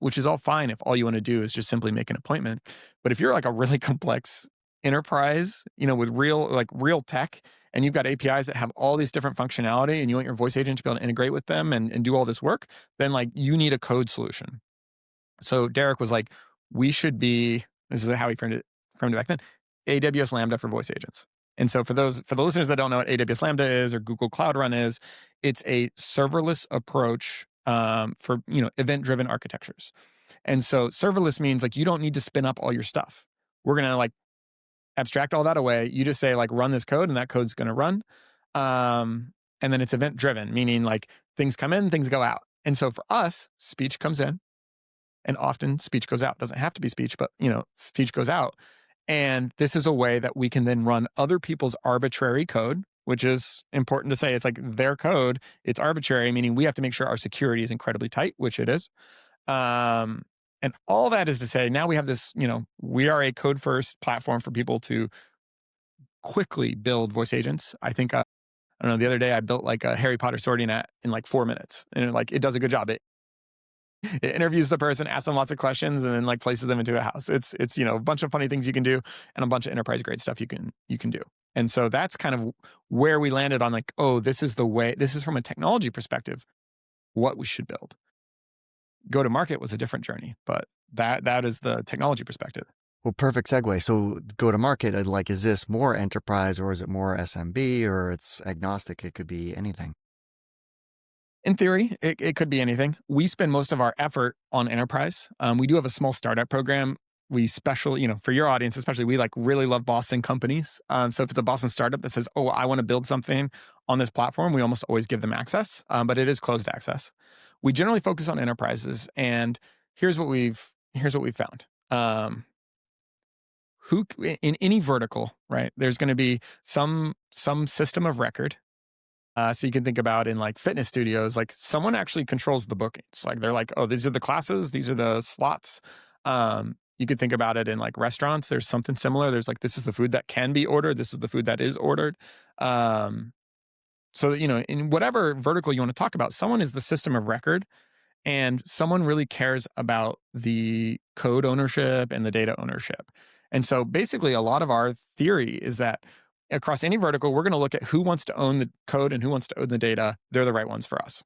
Which is all fine if all you want to do is just simply make an appointment. But if you're like a really complex enterprise, with real tech, and you've got APIs that have all these different functionality and you want your voice agent to be able to integrate with them and do all this work, then like you need a code solution. So Derek was like, we should be, this is how he framed it back then, AWS Lambda for voice agents. And so for the listeners that don't know what AWS Lambda is or Google Cloud Run is, it's a serverless approach for event-driven architectures. And so serverless means like you don't need to spin up all your stuff. We're gonna like abstract all that away. You just say like run this code, and that code's gonna run. And then it's event-driven, meaning like things come in, things go out. And so for us, speech comes in, and often speech goes out. Doesn't have to be speech, but speech goes out. And this is a way that we can then run other people's arbitrary code, which is important to say. It's like their code, it's arbitrary, meaning we have to make sure our security is incredibly tight, which it is. And all that is to say, now we have this, we are a code first platform for people to quickly build voice agents. I think, I don't know, the other day I built like a Harry Potter sorting hat in like 4 minutes, and it does a good job. It interviews the person, asks them lots of questions, and then like places them into a house. It's a bunch of funny things you can do and a bunch of enterprise grade stuff you can do. And so that's kind of where we landed on like, oh, this is the way, this is from a technology perspective, what we should build. Go to market was a different journey, but that is the technology perspective. Well, perfect segue. So go to market, like, is this more enterprise or is it more SMB, or it's agnostic? It could be anything. In theory, it could be anything. We spend most of our effort on enterprise. We do have a small startup program. We especially, for your audience, especially, we like really love Boston companies. So if it's a Boston startup that says, oh, I want to build something on this platform, we almost always give them access, but it is closed access. We generally focus on enterprises, and here's what we've found. In any vertical, right? There's going to be some system of record. So you can think about in like fitness studios, like someone actually controls the bookings. Like they're like, oh, these are the classes, these are the slots. You could think about it in like restaurants. There's something similar. There's like, this is the food that can be ordered. This is the food that is ordered. So, in whatever vertical you want to talk about, someone is the system of record, and someone really cares about the code ownership and the data ownership. And so basically a lot of our theory is that across any vertical, we're going to look at who wants to own the code and who wants to own the data. They're the right ones for us.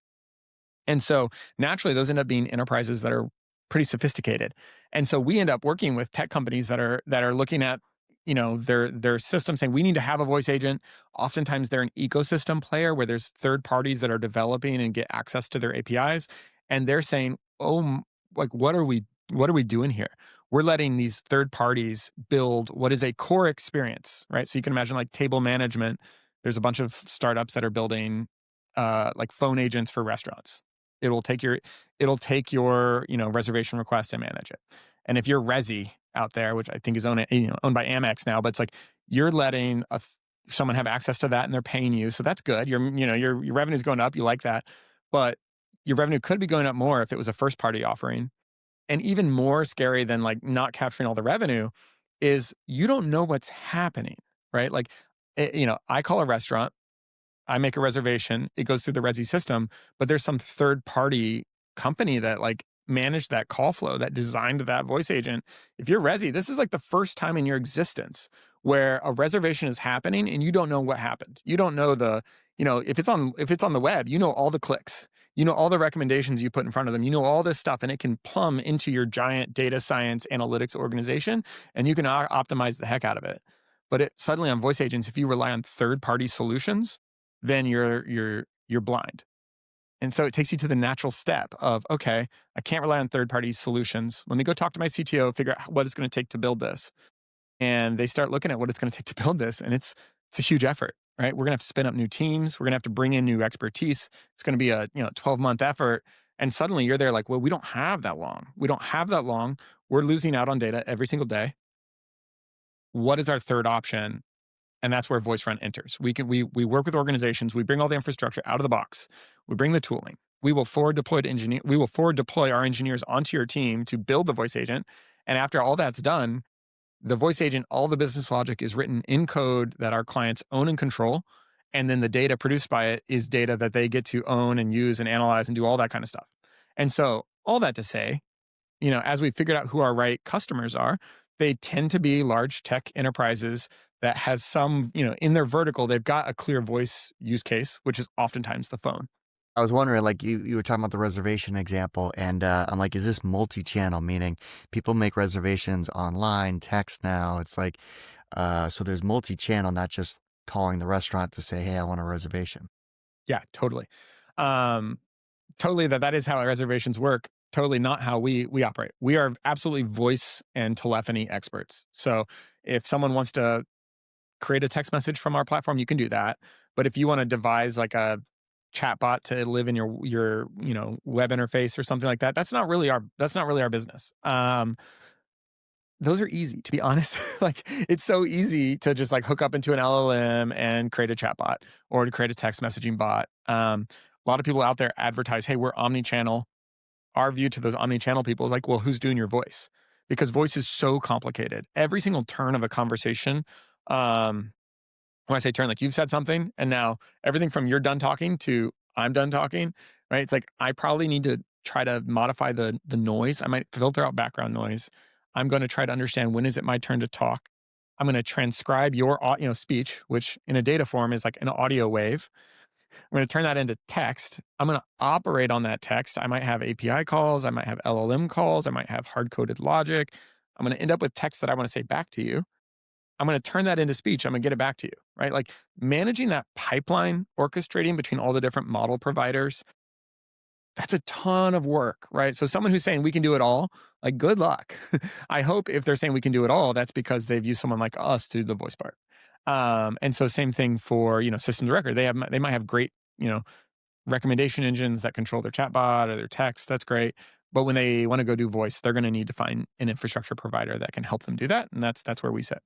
And so naturally, those end up being enterprises that are pretty sophisticated. And so we end up working with tech companies that are looking at their system, saying we need to have a voice agent. Oftentimes they're an ecosystem player where there's third parties that are developing and get access to their APIs. And they're saying, oh, like, what are we doing here? We're letting these third parties build what is a core experience, right? So you can imagine like table management. There's a bunch of startups that are building like phone agents for restaurants. It'll take your reservation request and manage it. And if you're Resi out there, which I think is owned by Amex now, but it's like you're letting someone have access to that and they're paying you, so that's good. Your revenue's going up. You like that, but your revenue could be going up more if it was a first party offering. And even more scary than like not capturing all the revenue is you don't know what's happening, right? Like, I call a restaurant, I make a reservation, it goes through the Resi system, but there's some third party company that like managed that call flow, that designed that voice agent. If you're Resi, this is like the first time in your existence where a reservation is happening and you don't know what happened. You don't know if it's on the web, all the clicks. All the recommendations you put in front of them, all this stuff, and it can plumb into your giant data science analytics organization, and you can optimize the heck out of it. But suddenly on voice agents, if you rely on third-party solutions, then you're blind. And so it takes you to the natural step of, okay, I can't rely on third-party solutions. Let me go talk to my CTO, figure out what it's going to take to build this. And they start looking at what it's going to take to build this, and it's a huge effort. right? We're gonna have to spin up new teams. We're gonna have to bring in new expertise. It's gonna be a 12-month effort. And suddenly you're there like, well, we don't have that long. We don't have that long. We're losing out on data every single day. What is our third option? And that's where VoiceRun enters. We work with organizations. We bring all the infrastructure out of the box. We bring the tooling. We will we will forward deploy our engineers onto your team to build the voice agent. And after all that's done, the voice agent, all the business logic is written in code that our clients own and control. And then the data produced by it is data that they get to own and use and analyze and do all that kind of stuff. And so all that to say, as we figured out who our right customers are, they tend to be large tech enterprises that has some, in their vertical, they've got a clear voice use case, which is oftentimes the phone. I was wondering, like you were talking about the reservation example, and I'm like, is this multi-channel? Meaning, people make reservations online, text now. It's like, so there's multi-channel, not just calling the restaurant to say, "Hey, I want a reservation." Yeah, totally. Um, totally that is how reservations work. Totally not how we operate. We are absolutely voice and telephony experts. So if someone wants to create a text message from our platform, you can do that. But if you want to devise like a chatbot to live in your web interface or something like that, that's not really our business. Those are easy, to be honest. Like it's so easy to just like hook up into an LLM and create a chatbot or to create a text messaging bot. A lot of people out there advertise, "Hey, we're omni-channel." Our view to those omni-channel people is like, well, who's doing your voice? Because voice is so complicated. Every single turn of a conversation, um, when I say turn, like you've said something, and now everything from you're done talking to I'm done talking, right? It's like I probably need to try to modify the noise. I might filter out background noise. I'm going to try to understand when is it my turn to talk. I'm going to transcribe your speech, which in a data form is like an audio wave. I'm going to turn that into text. I'm going to operate on that text. I might have API calls. I might have LLM calls. I might have hard coded logic. I'm going to end up with text that I want to say back to you. I'm going to turn that into speech. I'm going to get it back to you, right? Like managing that pipeline, orchestrating between all the different model providers, that's a ton of work, right? So someone who's saying we can do it all, like good luck. I hope if they're saying we can do it all, that's because they've used someone like us to do the voice part. And so same thing for, systems of record. They might have great, recommendation engines that control their chatbot or their text. That's great. But when they want to go do voice, they're going to need to find an infrastructure provider that can help them do that. And that's where we sit.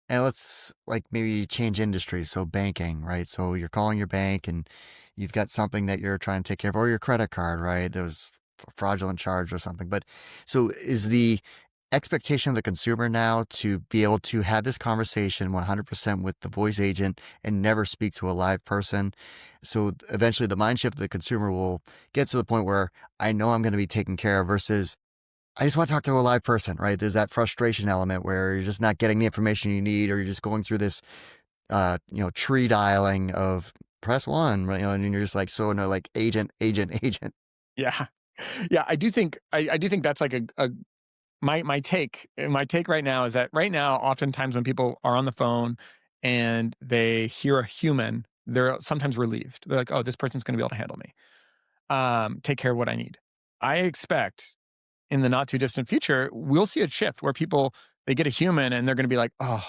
And let's like maybe change industries. So banking, right? So you're calling your bank and you've got something that you're trying to take care of, or your credit card, right? There was a fraudulent charge or something. But so is the expectation of the consumer now to be able to have this conversation 100% with the voice agent and never speak to a live person? So eventually the mind shift of the consumer will get to the point where I know I'm going to be taken care of versus I just want to talk to a live person, right? There's that frustration element where you're just not getting the information you need, or you're just going through this, tree dialing of press one, right? And you're just like, so no, like agent, agent, agent. Yeah. Yeah. I do think that's like my take right now is that right now, oftentimes when people are on the phone and they hear a human, they're sometimes relieved. They're like, oh, this person's going to be able to handle me, take care of what I need. I expect in the not too distant future, we'll see a shift where they get a human and they're going to be like, oh,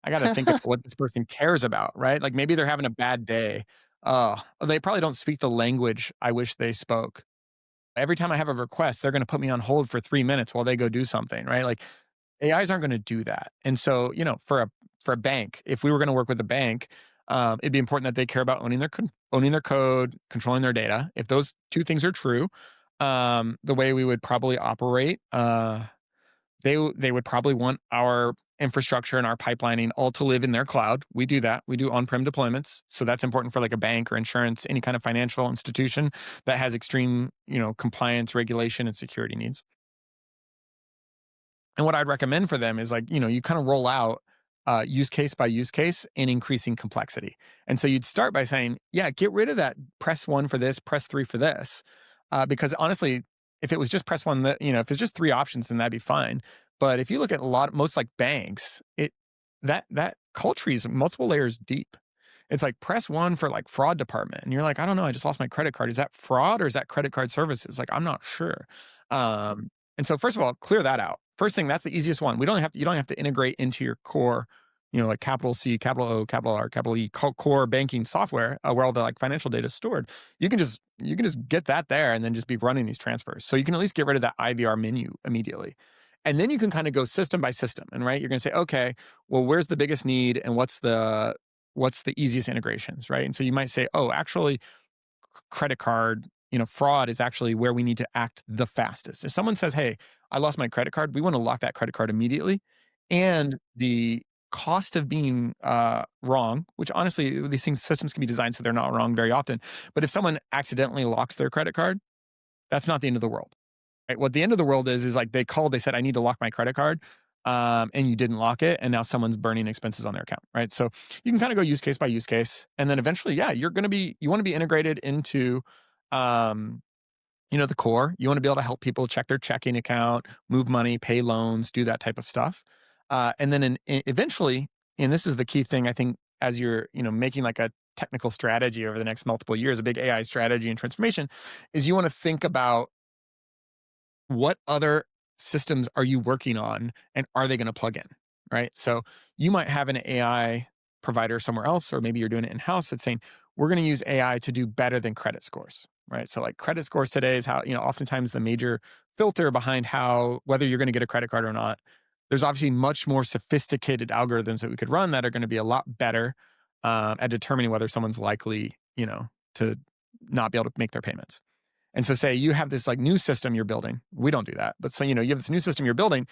I got to think about what this person cares about, right? Like maybe they're having a bad day. Oh, they probably don't speak the language I wish they spoke. Every time I have a request, they're going to put me on hold for 3 minutes while they go do something, right? Like AIs aren't going to do that. And so, for a bank, if we were going to work with a bank, it'd be important that they care about owning their code, controlling their data. If those two things are true, the way we would probably operate, they would probably want our infrastructure and our pipelining all to live in their cloud. We do that. We do on-prem deployments. So that's important for like a bank or insurance, any kind of financial institution that has extreme, compliance, regulation, and security needs. And what I'd recommend for them is like, you kind of roll out use case by use case in increasing complexity. And so you'd start by saying, yeah, get rid of that press one for this, press three for this. Because honestly, if it was just press one, if it's just three options, then that'd be fine. But if you look at most like banks, that call tree is multiple layers deep. It's like press one for like fraud department. And you're like, I don't know, I just lost my credit card. Is that fraud or is that credit card services? Like, I'm not sure. And so first of all, clear that out. First thing, that's the easiest one. You don't have to integrate into your core, like capital C, capital O, capital R, capital E, core banking software, where all the like financial data is stored, you can just get that there and then just be running these transfers. So you can at least get rid of that IVR menu immediately. And then you can kind of go system by system. And right, you're going to say, okay, well, where's the biggest need and what's the easiest integrations, right? And so you might say, oh, actually, credit card, fraud is actually where we need to act the fastest. If someone says, hey, I lost my credit card, we want to lock that credit card immediately. And the cost of being wrong, which honestly, these systems can be designed so they're not wrong very often. But if someone accidentally locks their credit card, that's not the end of the world. Right? What the end of the world is like they said, I need to lock my credit card. And you didn't lock it, and now someone's burning expenses on their account, right? So you can kind of go use case by use case, and then eventually, yeah, you want to be integrated into, um, the core. You want to be able to help people check their checking account, move money, pay loans, do that type of stuff, and then eventually, and this is the key thing, I think, as you're making like a technical strategy over the next multiple years, a big AI strategy and transformation, is you want to think about what other systems are you working on and are they going to plug in, right? So you might have an AI provider somewhere else, or maybe you're doing it in house that's saying, we're going to use AI to do better than credit scores, right? So like credit scores today is how, oftentimes the major filter behind whether you're going to get a credit card or not. There's obviously much more sophisticated algorithms that we could run that are going to be a lot better at determining whether someone's likely, to not be able to make their payments. And so say you have this like new system you're building. We don't do that. But so, you have this new system you're building.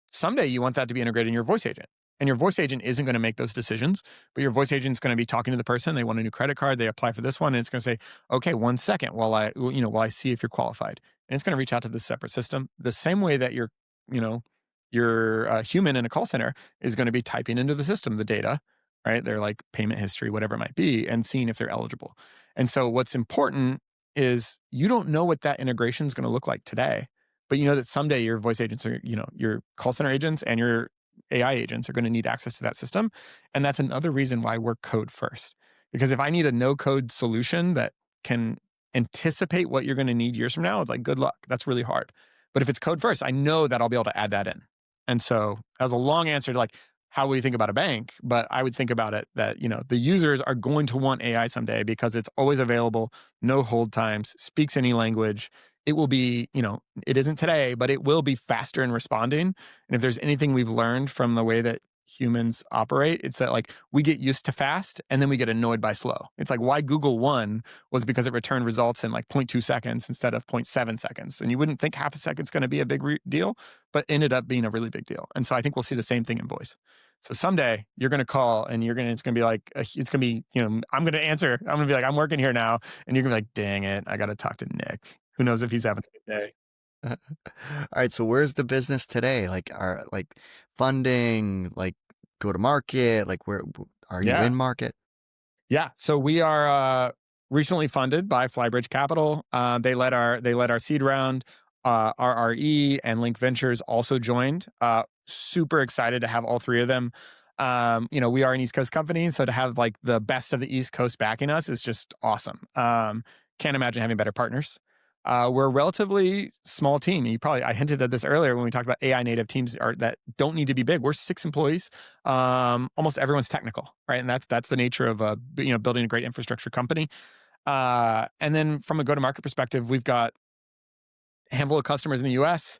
Someday you want that to be integrated in your voice agent. And your voice agent isn't going to make those decisions, but your voice agent is going to be talking to the person. They want a new credit card. They apply for this one. And it's going to say, okay, 1 second while I see if you're qualified. And it's going to reach out to this separate system. The same way that your human in a call center is going to be typing into the system the data, right? Their like payment history, whatever it might be, and seeing if they're eligible. And so what's important is you don't know what that integration is going to look like today, but you know that someday your voice agents are, your call center agents and your AI agents are going to need access to that system. And that's another reason why we're code first. Because if I need a no code solution that can anticipate what you're going to need years from now, it's like, good luck. That's really hard. But if it's code first, I know that I'll be able to add that in. And so that was a long answer to like, how will you think about a bank? But I would think about it that, the users are going to want AI someday because it's always available, no hold times, speaks any language. It will be, it isn't today, but it will be faster in responding. And if there's anything we've learned from the way that humans operate, it's that like we get used to fast and then we get annoyed by slow. It's like why Google won was because it returned results in like 0.2 seconds instead of 0.7 seconds. And you wouldn't think half a second's going to be a big deal, but ended up being a really big deal. And so I think we'll see the same thing in voice. So someday you're going to call and it's going to be like, it's going to be, I'm going to answer. I'm going to be like, I'm working here now. And you're going to be like, dang it, I got to talk to Nick. Who knows if he's having a good day. All right. So where's the business today? Like, are like funding, like go to market? Like, where are you in market? Yeah. So we are recently funded by Flybridge Capital. They led our seed round. RRE and Link Ventures also joined. Super excited to have all three of them. We are an East Coast company, so to have like the best of the East Coast backing us is just awesome. Can't imagine having better partners. We're a relatively small team. I hinted at this earlier when we talked about AI native teams that don't need to be big. We're 6 employees. Almost everyone's technical, right? And that's the nature of building a great infrastructure company. And then from a go-to-market perspective, we've got a handful of customers in the US.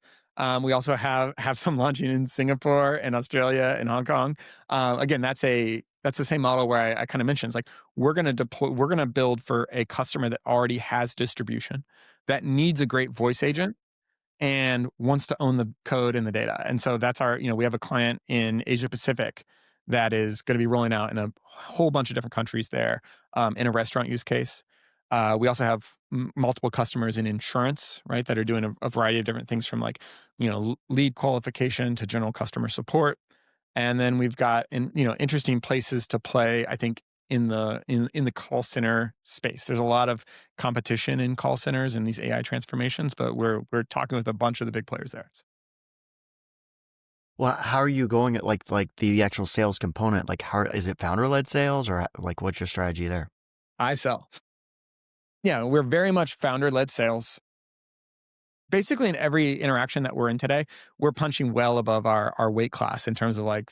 We also have some launching in Singapore and Australia and Hong Kong. Again, that's the same model where I kind of mentioned. It's like we're going to build for a customer that already has distribution, that needs a great voice agent and wants to own the code and the data. And so that's we have a client in Asia Pacific that is going to be rolling out in a whole bunch of different countries there in a restaurant use case. We also have multiple customers in insurance, right, that are doing a variety of different things from like, lead qualification to general customer support. And then we've got interesting places to play, I think, in the call center space. There's a lot of competition in call centers and these AI transformations, but we're talking with a bunch of the big players there. Well, how are you going at like the actual sales component? Like, how is it founder-led sales, or like what's your strategy there? I sell. Yeah, we're very much founder-led sales. Basically, in every interaction that we're in today, we're punching well above our weight class in terms of like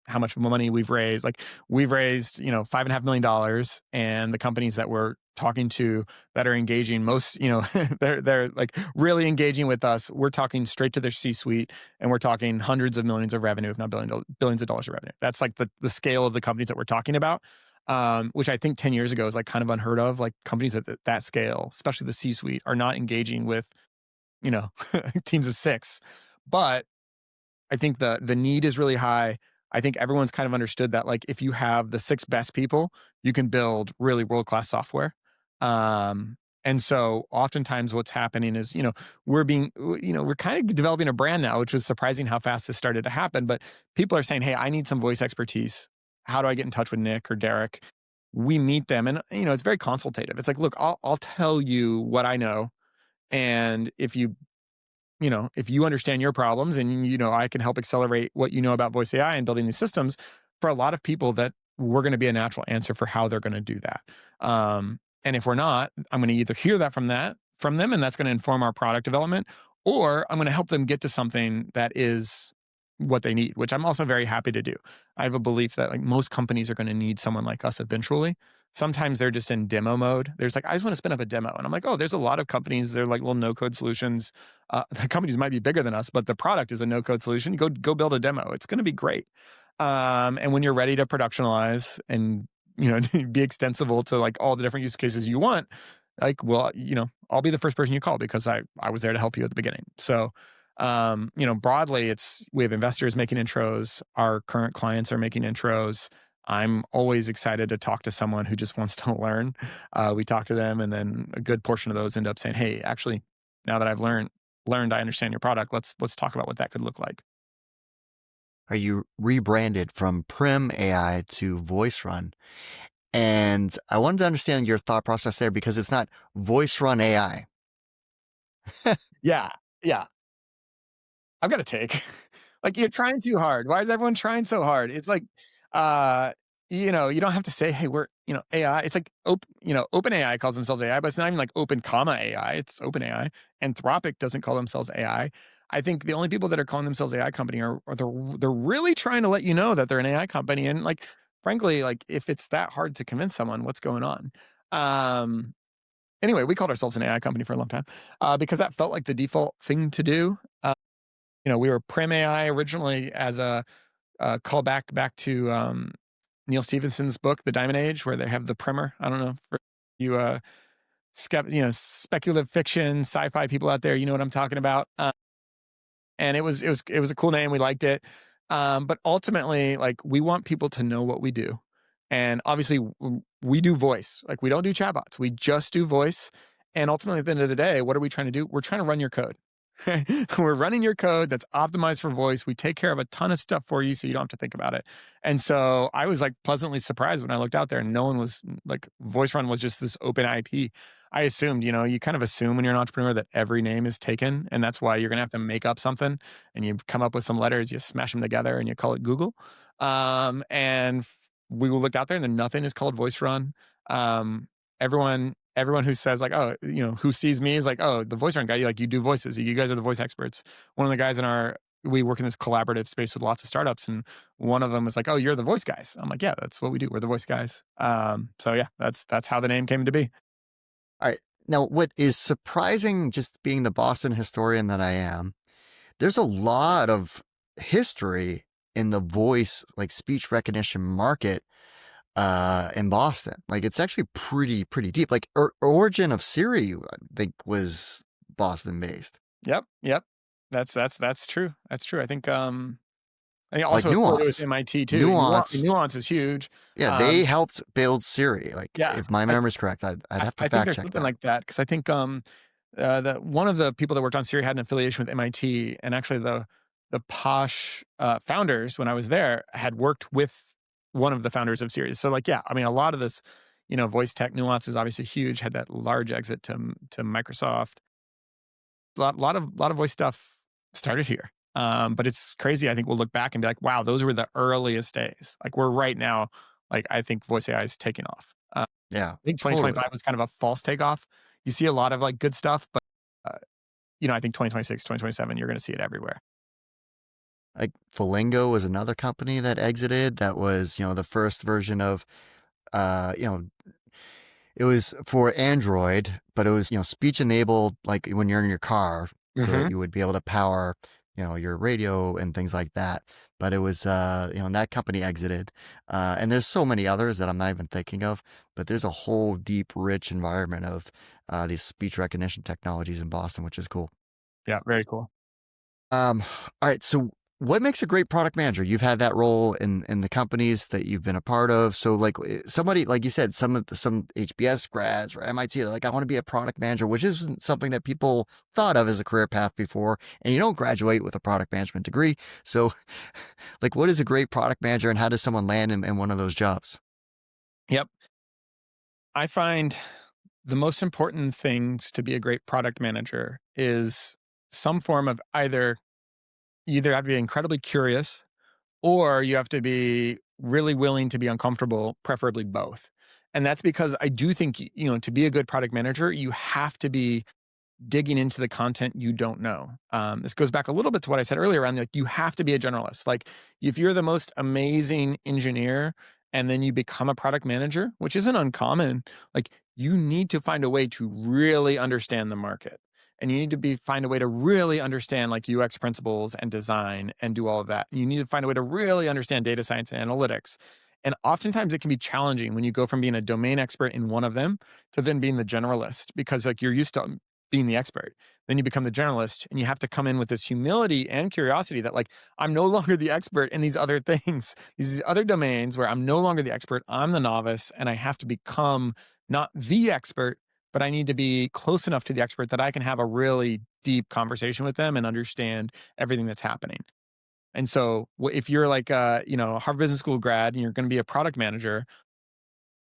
how much money we've raised. Like we've raised, $5.5 million, and the companies that we're talking to that are engaging most, they're like really engaging with us. We're talking straight to their C-suite, and we're talking hundreds of millions of revenue, if not billions of dollars of revenue. That's like the scale of the companies that we're talking about. Which I think 10 years ago is like kind of unheard of. Like companies at that scale, especially the C-suite, are not engaging with, you know, teams of six. But I think the need is really high. I think everyone's kind of understood that, like, if you have the six best people, you can build really world-class software. And so oftentimes what's happening is, we're kind of developing a brand now, which was surprising how fast this started to happen. But people are saying, hey, I need some voice expertise. How do I get in touch with Nick or Derek? We meet them, and it's very consultative. It's like, look, I'll tell you what I know, and if you understand your problems, and I can help accelerate what you know about voice AI and building these systems, for a lot of people, that we're going to be a natural answer for how they're going to do that. And if we're not, I'm going to either hear that from them, and that's going to inform our product development, or I'm going to help them get to something that is what they need, which I'm also very happy to do. I have a belief that, like, most companies are going to need someone like us eventually. Sometimes they're just in demo mode. There's like, I just want to spin up a demo. And I'm like, oh, there's a lot of companies. They're like little no code solutions. The companies might be bigger than us, but the product is a no code solution. Go build a demo. It's going to be great. And when you're ready to productionalize and, be extensible to like all the different use cases you want, like, well, I'll be the first person you call, because I was there to help you at the beginning. So, broadly, we have investors making intros. Our current clients are making intros. I'm always excited to talk to someone who just wants to learn. We talk to them, and then a good portion of those end up saying, hey, actually, now that I've learned, I understand your product. Let's talk about what that could look like. Are you rebranded from Prim AI to VoiceRun? And I wanted to understand your thought process there, because it's not VoiceRun AI. Yeah. Yeah. I've got a take. Like, you're trying too hard. Why is everyone trying so hard? It's like, uh, you don't have to say, hey, we're, AI. It's like, Open AI calls themselves AI, but it's not even like open comma AI. It's Open AI. Anthropic doesn't call themselves AI. I think the only people that are calling themselves AI company are they're really trying to let you know that they're an AI company. And, like, frankly, like, if it's that hard to convince someone, what's going on? Um, anyway, we called ourselves an AI company for a long time, because that felt like the default thing to do. We were Prim AI originally as a callback back to Neil Stephenson's book, The Diamond Age, where they have the primer. I don't know for you, speculative fiction, sci-fi people out there. You know what I'm talking about. And it was a cool name. We liked it. But ultimately, like, we want people to know what we do, and obviously, we do voice. Like, we don't do chatbots. We just do voice. And ultimately, at the end of the day, what are we trying to do? We're trying to run your code. We're running your code that's optimized for voice. We take care of a ton of stuff for you, so you don't have to think about it. And so I was like pleasantly surprised when I looked out there and no one was like, VoiceRun was just this open IP. I assumed, you kind of assume when you're an entrepreneur that every name is taken, and that's why you're going to have to make up something, and you come up with some letters, you smash them together, and you call it Google. And we looked out there, and then nothing is called VoiceRun. Everyone who says, like, oh, who sees me is like, oh, the VoiceRun guy, like, you do voices. You guys are the voice experts. One of the guys we work in this collaborative space with lots of startups, and one of them was like, oh, you're the voice guys. I'm like, yeah, that's what we do. We're the voice guys. So yeah, that's how the name came to be. All right. Now, what is surprising, just being the Boston historian that I am, there's a lot of history in the voice, like speech recognition market in Boston. Like, it's actually pretty deep. Like, origin of Siri, I think, was Boston based. Yep. That's true. That's true. I think Like also it was Nuance. MIT too. Nuance. Nuance is huge. Yeah, they helped build Siri. Like, Yeah, if my memory's correct, I'd have to I think fact there's check something that. like that, because I think that one of the people that worked on Siri had an affiliation with MIT, and actually the Posh founders, when I was there, had worked with one of the founders of Siri. So, like, yeah, I mean, a lot of this, voice tech. Nuance is obviously huge. Had that large exit to Microsoft. A lot of voice stuff started here. But it's crazy. I think we'll look back and be like, wow, those were the earliest days. Like, we're right now, like, I think voice AI is taking off. Yeah, I think totally. 2025 was kind of a false takeoff. You see a lot of, like, good stuff, but, I think 2026, 2027, you're going to see it everywhere. Like Falingo was another company that exited. That was, the first version of, uh, you know, it was for Android, but it was, speech enabled, like when you're in your car, so that Hmm. you would be able to power, your radio and things like that. But it was, and that company exited. And there's so many others that I'm not even thinking of, but there's a whole deep, rich environment of these speech recognition technologies in Boston, which is cool. Yeah, very cool. Um, all right. So what makes a great product manager? You've had that role in the companies that you've been a part of. So like somebody, like you said, some HBS grads or MIT, they're like, I want to be a product manager, which isn't something that people thought of as a career path before. And you don't graduate with a product management degree. So like, what is a great product manager and how does someone land in one of those jobs? Yep. I find the most important things to be a great product manager is some form of either have to be incredibly curious or you have to be really willing to be uncomfortable, preferably both. And that's because I do think, to be a good product manager, you have to be digging into the content you don't know. This goes back a little bit to what I said earlier around like you have to be a generalist. Like if you're the most amazing engineer and then you become a product manager, which isn't uncommon, like you need to find a way to really understand the market. And you need to find a way to really understand like UX principles and design and do all of that. You need to find a way to really understand data science and analytics. And oftentimes it can be challenging when you go from being a domain expert in one of them to then being the generalist because like you're used to being the expert. Then you become the generalist and you have to come in with this humility and curiosity that like, I'm no longer the expert in these other things, these other domains where I'm no longer the expert. I'm the novice and I have to become not the expert, but I need to be close enough to the expert that I can have a really deep conversation with them and understand everything that's happening. And so if you're like a Harvard Business School grad and you're going to be a product manager,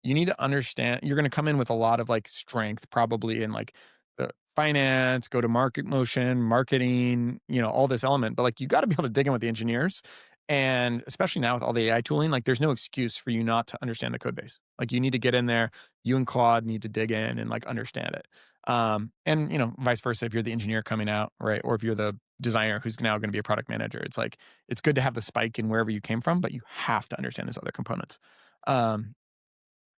you need to understand you're going to come in with a lot of like strength probably in like the finance, go to market motion, marketing, all this element. But like you got to be able to dig in with the engineers. And especially now with all the AI tooling, like there's no excuse for you not to understand the code base. Like you need to get in there, you and Claude need to dig in and like understand it. And vice versa, if you're the engineer coming out, right? Or if you're the designer who's now going to be a product manager, it's like it's good to have the spike in wherever you came from, but you have to understand these other components. Um,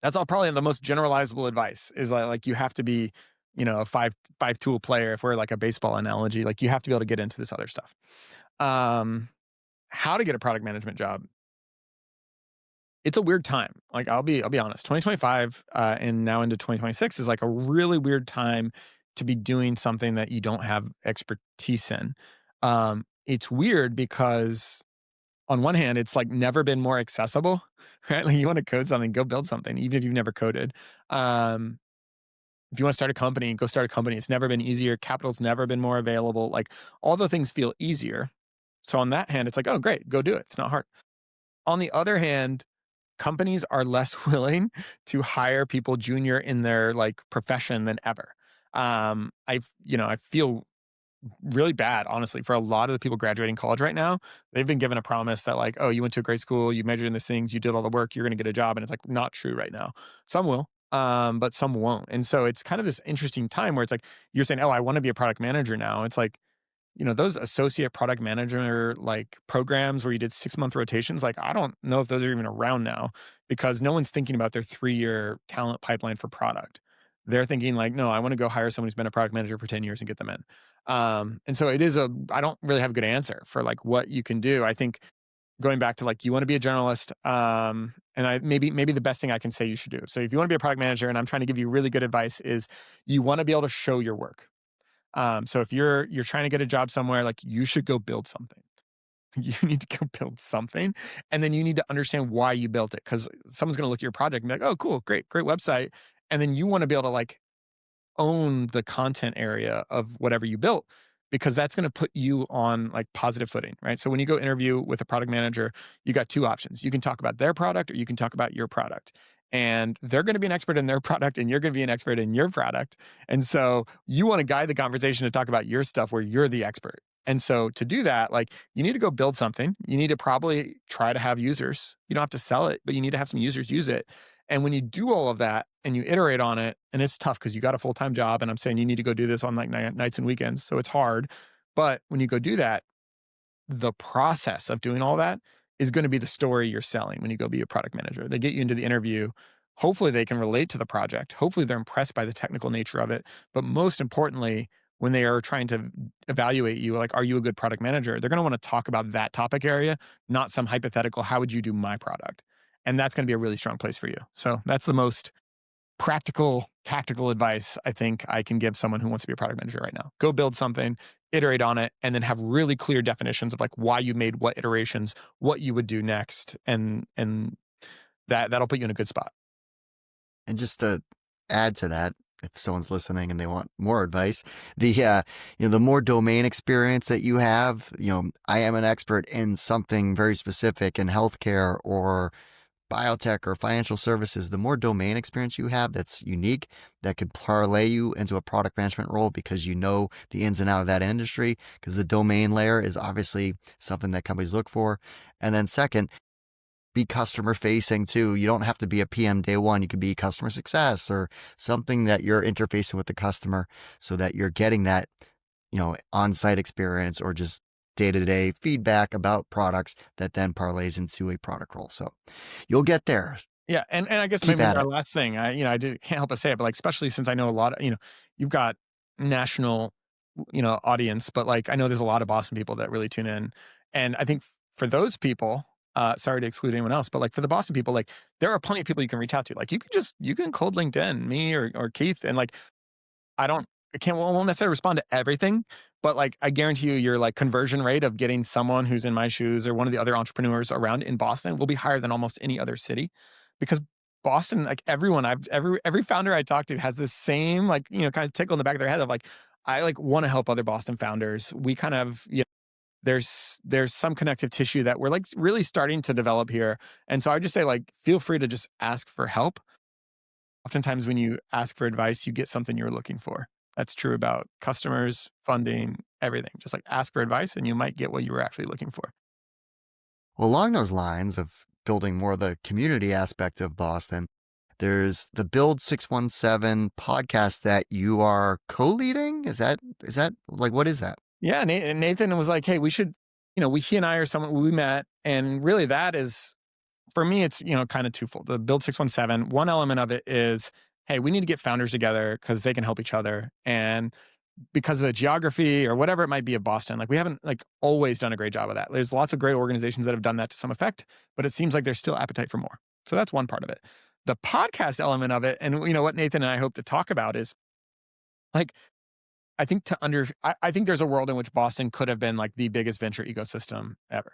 that's all probably the most generalizable advice is like you have to be, a five tool player. If we're like a baseball analogy, like you have to be able to get into this other stuff. Um, how to get a product management job? It's a weird time. Like I'll be honest. 2025 and now into 2026 is like a really weird time to be doing something that you don't have expertise in. It's weird because on one hand, it's like never been more accessible, right? Like you want to code something, go build something, even if you've never coded. Um, if you want to start a company, go start a company. It's never been easier. Capital's never been more available. Like all the things feel easier. So on that hand, it's like, oh, great, go do it. It's not hard. On the other hand, companies are less willing to hire people junior in their like profession than ever. I feel really bad, honestly, for a lot of the people graduating college right now. They've been given a promise that like, oh, you went to a great school, you measured in these things, you did all the work, you're going to get a job. And it's like not true right now. Some will, but some won't. And so it's kind of this interesting time where it's like, you're saying, oh, I want to be a product manager now. It's like, those associate product manager like programs where you did 6-month rotations, like I don't know if those are even around now because no one's thinking about their 3-year talent pipeline for product. They're thinking like, no, I want to go hire someone who's been a product manager for 10 years and get them in. And so I don't really have a good answer for like what you can do. I think going back to like, you want to be a journalist. And maybe the best thing I can say you should do. So if you want to be a product manager and I'm trying to give you really good advice is you want to be able to show your work. So if you're trying to get a job somewhere, like you should go build something. You need to go build something, and then you need to understand why you built it. Because someone's going to look at your project and be like, "Oh, cool, great website," and then you want to be able to like own the content area of whatever you built because that's going to put you on like positive footing, right? So when you go interview with a product manager, you got two options. You can talk about their product or you can talk about your product. And they're going to be an expert in their product and you're going to be an expert in your product. And so you want to guide the conversation to talk about your stuff where you're the expert. And so to do that, like you need to go build something. You need to probably try to have users. You don't have to sell it, but you need to have some users use it. And when you do all of that and you iterate on it, and it's tough because you got a full-time job, and I'm saying you need to go do this on like nights and weekends, so it's hard. But when you go do that, the process of doing all that is going to be the story you're selling when you go be a product manager. They get you into the interview. Hopefully, they can relate to the project. Hopefully, they're impressed by the technical nature of it. But most importantly, when they are trying to evaluate you, like, are you a good product manager? They're going to want to talk about that topic area, not some hypothetical, how would you do my product? And that's going to be a really strong place for you. So that's the most practical, tactical advice I think I can give someone who wants to be a product manager right now. Go build something, iterate on it, and then have really clear definitions of like why you made what iterations, what you would do next, and that'll put you in a good spot. And just to add to that, if someone's listening and they want more advice, the more domain experience that you have, I am an expert in something very specific in healthcare or biotech or financial services, the more domain experience you have that's unique, that could parlay you into a product management role because you know the ins and out of that industry, because the domain layer is obviously something that companies look for. And then second, be customer facing too. You don't have to be a PM day one. You could be customer success or something that you're interfacing with the customer so that you're getting that, on-site experience or just day-to-day feedback about products that then parlays into a product role. So you'll get there. Yeah, and I guess Keep maybe at our it. last thing, can't help but say it, but like especially since I know a lot of, you've got national, audience, but like I know there's a lot of Boston people that really tune in, and I think for those people, sorry to exclude anyone else, but like for the Boston people, like there are plenty of people you can reach out to. Like you can cold LinkedIn me or Keith, and like I don't I can't won't necessarily respond to everything, but like I guarantee you your like conversion rate of getting someone who's in my shoes or one of the other entrepreneurs around in Boston will be higher than almost any other city. Because Boston, like everyone every founder I talk to has this same like, kind of tickle in the back of their head of like, I like want to help other Boston founders. We kind of, there's some connective tissue that we're like really starting to develop here. And so I just say like, feel free to just ask for help. Oftentimes when you ask for advice, you get something you're looking for. That's true about customers, funding, everything. Just like ask for advice and you might get what you were actually looking for. Well, along those lines of building more of the community aspect of Boston, there's the Build 617 podcast that you are co-leading. Is that like, what is that? Yeah, Nathan was like, "Hey, we should, he and I are someone we met, and really that is for me. It's kind of twofold. The Build 617. One element of it is, hey, we need to get founders together because they can help each other, and because of the geography or whatever it might be of Boston, like we haven't like always done a great job of that. There's lots of great organizations that have done that to some effect, but it seems like there's still appetite for more. So that's one part of it. The podcast element of it, and what Nathan and I hope to talk about is like I think there's a world in which Boston could have been like the biggest venture ecosystem ever.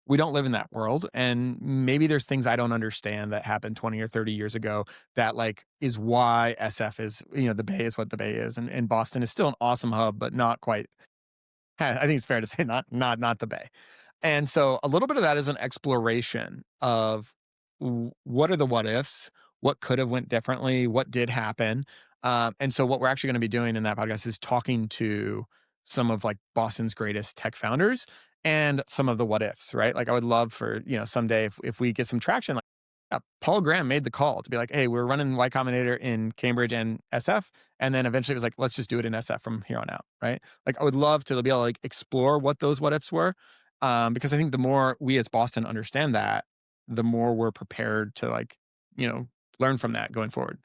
We don't live in that world, and maybe there's things I don't understand that happened 20 or 30 years ago that like is why SF is, the Bay is what the Bay is, and Boston is still an awesome hub, but not quite. I think it's fair to say not the Bay. And so a little bit of that is an exploration of what are the what ifs, what could have went differently, what did happen. And so what we're actually going to be doing in that podcast is talking to some of like Boston's greatest tech founders and some of the what ifs, right? Like I would love for, someday if we get some traction, like Paul Graham made the call to be like, hey, we're running Y Combinator in Cambridge and SF. And then eventually it was like, let's just do it in SF from here on out, right? Like I would love to be able to like explore what those what ifs were. Because I think the more we as Boston understand that, the more we're prepared to like, learn from that going forward.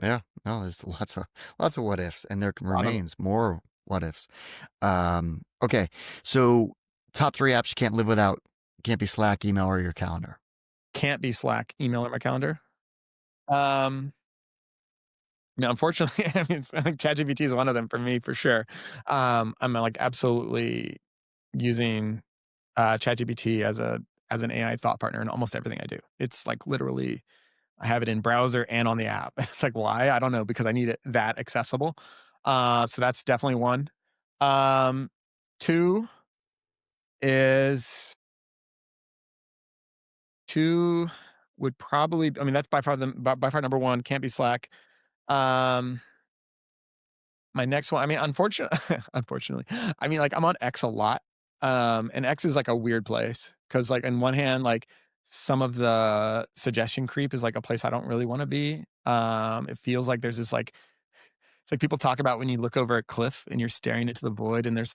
Yeah, no, there's lots of what ifs, and there A lot of remains more what ifs. Okay, so top three apps you can't live without. Can't be Slack, email, or your calendar. can't be Slack, email, or my calendar. Um, unfortunately, I mean, I think ChatGPT is one of them for me for sure. I'm like absolutely using ChatGPT as an AI thought partner in almost everything I do. It's like literally, I have it in browser and on the app. It's like why? I don't know because I need it that accessible. So that's definitely one. Um, two is two would probably. I mean, that's by far number one. Can't be Slack. Um, my next one. I mean, unfortunately, I mean, like I'm on X a lot. And X is like a weird place because, like, on one hand, like some of the suggestion creep is like a place I don't really want to be. It feels like there's this like it's like people talk about when you look over a cliff and you're staring into the void, and there's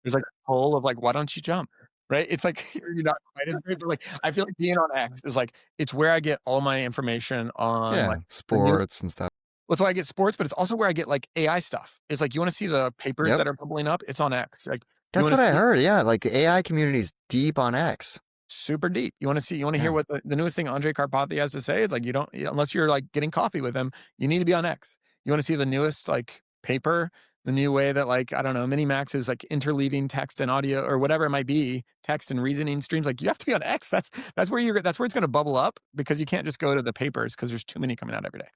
there's like a poll of like, why don't you jump? Right? It's like you're not quite as brave, but like I feel like being on X is like it's where I get all my information on like Yeah, the new. sports and stuff. Well, so I get sports, but it's also where I get like AI stuff. It's like you want to see the papers Yep. that are bubbling up. It's on X. Like you That's want what to I see heard. Yeah, like the AI community is deep on X. super deep. You want to see, you want to hear Yeah. what the newest thing Andre Karpathy has to say. It's like you don't, unless you're like getting coffee with him, you need to be on X. You want to see the newest like paper, the new way that like, I don't know, Minimax is like interleaving text and audio or whatever it might be, text and reasoning streams. Like you have to be on X. That's where that's where it's going to bubble up because you can't just go to the papers because there's too many coming out every day.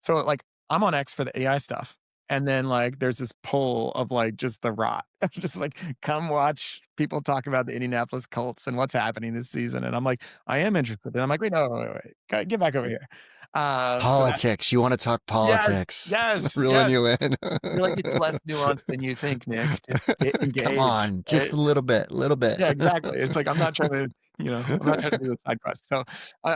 So like I'm on X for the AI stuff. And then like there's this poll of like just the rot. Just like come watch people talk about the Indianapolis Colts and what's happening this season. And I'm like, I am interested. And I'm like, wait, no, wait. Get back over here. So that Politics. You want to talk yes, politics? yes, Reeling yes. you in. You're like, it's less nuanced than you think, Nick. Just get Come engaged. on, just Right? a little bit, little bit. Yeah, exactly. It's like I'm not trying to, I'm not trying to do a side quest. So,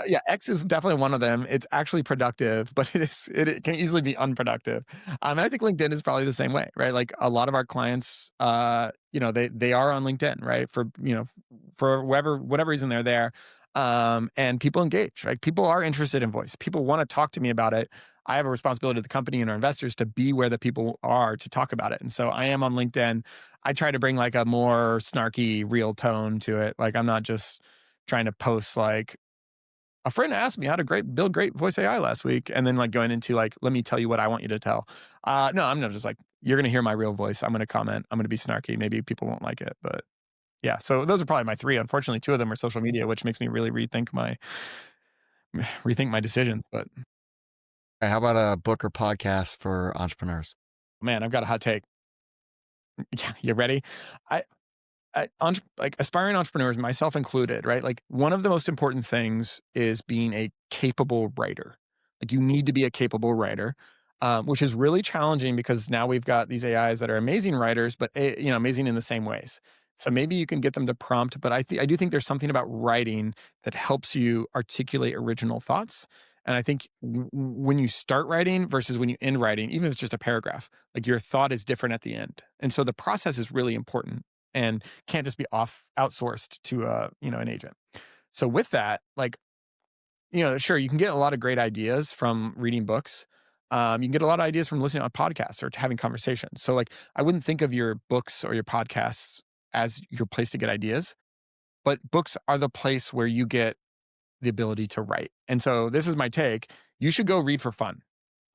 yeah, X is definitely one of them. It's actually productive, but it can easily be unproductive. And I think LinkedIn is probably the same way, right? Like a lot of our clients, they are on LinkedIn, right? For for whatever reason they're there, and people engage. Right? People are interested in voice. People want to talk to me about it. I have a responsibility to the company and our investors to be where the people are to talk about it. And so I am on LinkedIn. I try to bring like a more snarky, real tone to it. Like I'm not just trying to post like a friend asked me how to build great voice AI last week, and then like going into like, let me tell you what I want you to tell. No, I'm not just like you're gonna hear my real voice. I'm gonna comment. I'm gonna be snarky. Maybe people won't like it, but yeah. So those are probably my three. Unfortunately, two of them are social media, which makes me really rethink my decisions. But Hey, how about a book or podcast for entrepreneurs? man, I've got a hot take. Yeah, you ready? I like aspiring entrepreneurs, myself included, right? Like one of the most important things is being a capable writer. Like you need to be a capable writer, which is really challenging because now we've got these AIs that are amazing writers, but amazing in the same ways. So maybe you can get them to prompt, but I do think there's something about writing that helps you articulate original thoughts. And I think when you start writing versus when you end writing, even if it's just a paragraph, like your thought is different at the end. And so the process is really important and can't just be outsourced to an agent. So with that, like, sure, you can get a lot of great ideas from reading books. You can get a lot of ideas from listening on podcasts or having conversations. So like I wouldn't think of your books or your podcasts as your place to get ideas, but books are the place where you get the ability to write. And so this is my take. You should go read for fun.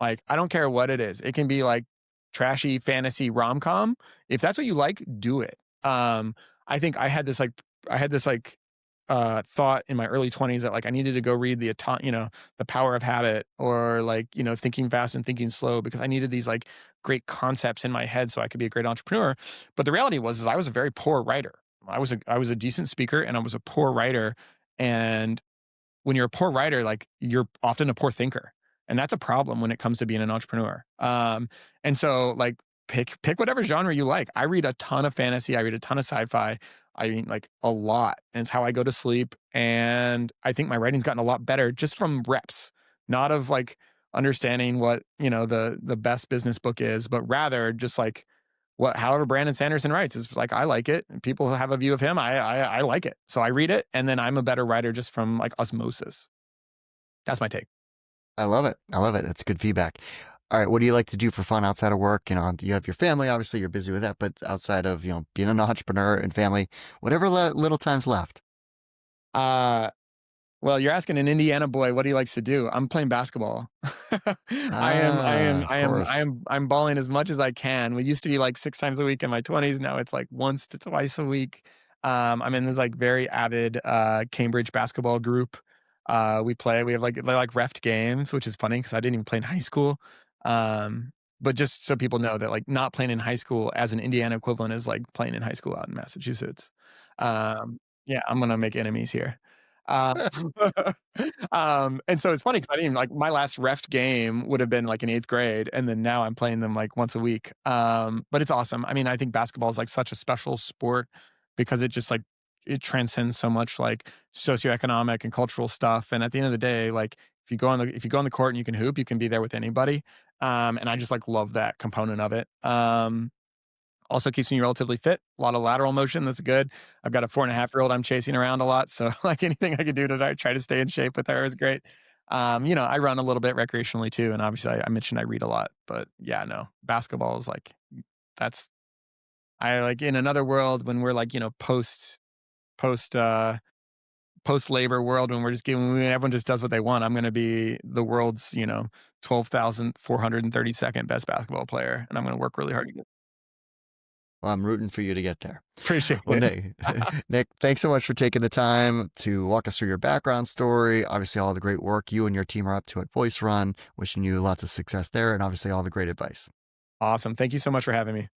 Like, I don't care what it is. It can be like trashy fantasy rom-com. If that's what you like, do it. I think I had this like thought in my early 20s that like I needed to go read the Power of Habit or like, Thinking Fast and Thinking Slow because I needed these like great concepts in my head so I could be a great entrepreneur. But the reality was is I was a very poor writer. I was a decent speaker and I was a poor writer. And when you're a poor writer, like you're often a poor thinker. And that's a problem when it comes to being an entrepreneur. And so like pick whatever genre you like. I read a ton of fantasy. I read a ton of sci-fi. I mean like a lot. And it's how I go to sleep. And I think my writing's gotten a lot better just from reps, not of like understanding what, the best business book is, but rather just like however Brandon Sanderson writes is like, I like it. People have a view of him. I like it. So I read it and then I'm a better writer just from like osmosis. That's my take. I love it. I love it. That's good feedback. All right, what do you like to do for fun outside of work? You have your family. Obviously, you're busy with that, but outside of being an entrepreneur and family, whatever little time's left. Well, you're asking an Indiana boy what he likes to do. I'm playing basketball. Of course. I'm balling as much as I can. We used to be like 6 times a week in my 20s. Now it's like once to twice a week. I'm in this like very avid Cambridge basketball group. We have like ref games, which is funny because I didn't even play in high school. But just so people know that like not playing in high school as an Indiana equivalent is like playing in high school out in Massachusetts. Yeah, I'm gonna make enemies here. Uh, and so it's funny because I didn't even like my last ref game would have been like in 8th grade, and then now I'm playing them like once a week. But it's awesome. I mean, I think basketball is like such a special sport because it just like it transcends so much like socioeconomic and cultural stuff. And at the end of the day, like if you go on the court and you can hoop, you can be there with anybody. And I just like love that component of it. Also keeps me relatively fit. A lot of lateral motion. That's good. I've got a 4.5-year-old I'm chasing around a lot. So like anything I could do to try to stay in shape with her is great. I run a little bit recreationally too. And obviously I mentioned I read a lot, but yeah, no, basketball is like, that's, I like in another world when we're like, post, post labor world when when everyone just does what they want, I'm going to be the world's 12,432nd best basketball player, and I'm going to work really hard to get. Well, I'm rooting for you to get there. Appreciate Well, it. Nick, thanks so much for taking the time to walk us through your background story. Obviously, all the great work you and your team are up to at VoiceRun. Wishing you lots of success there, and obviously all the great advice. Awesome. Thank you so much for having me.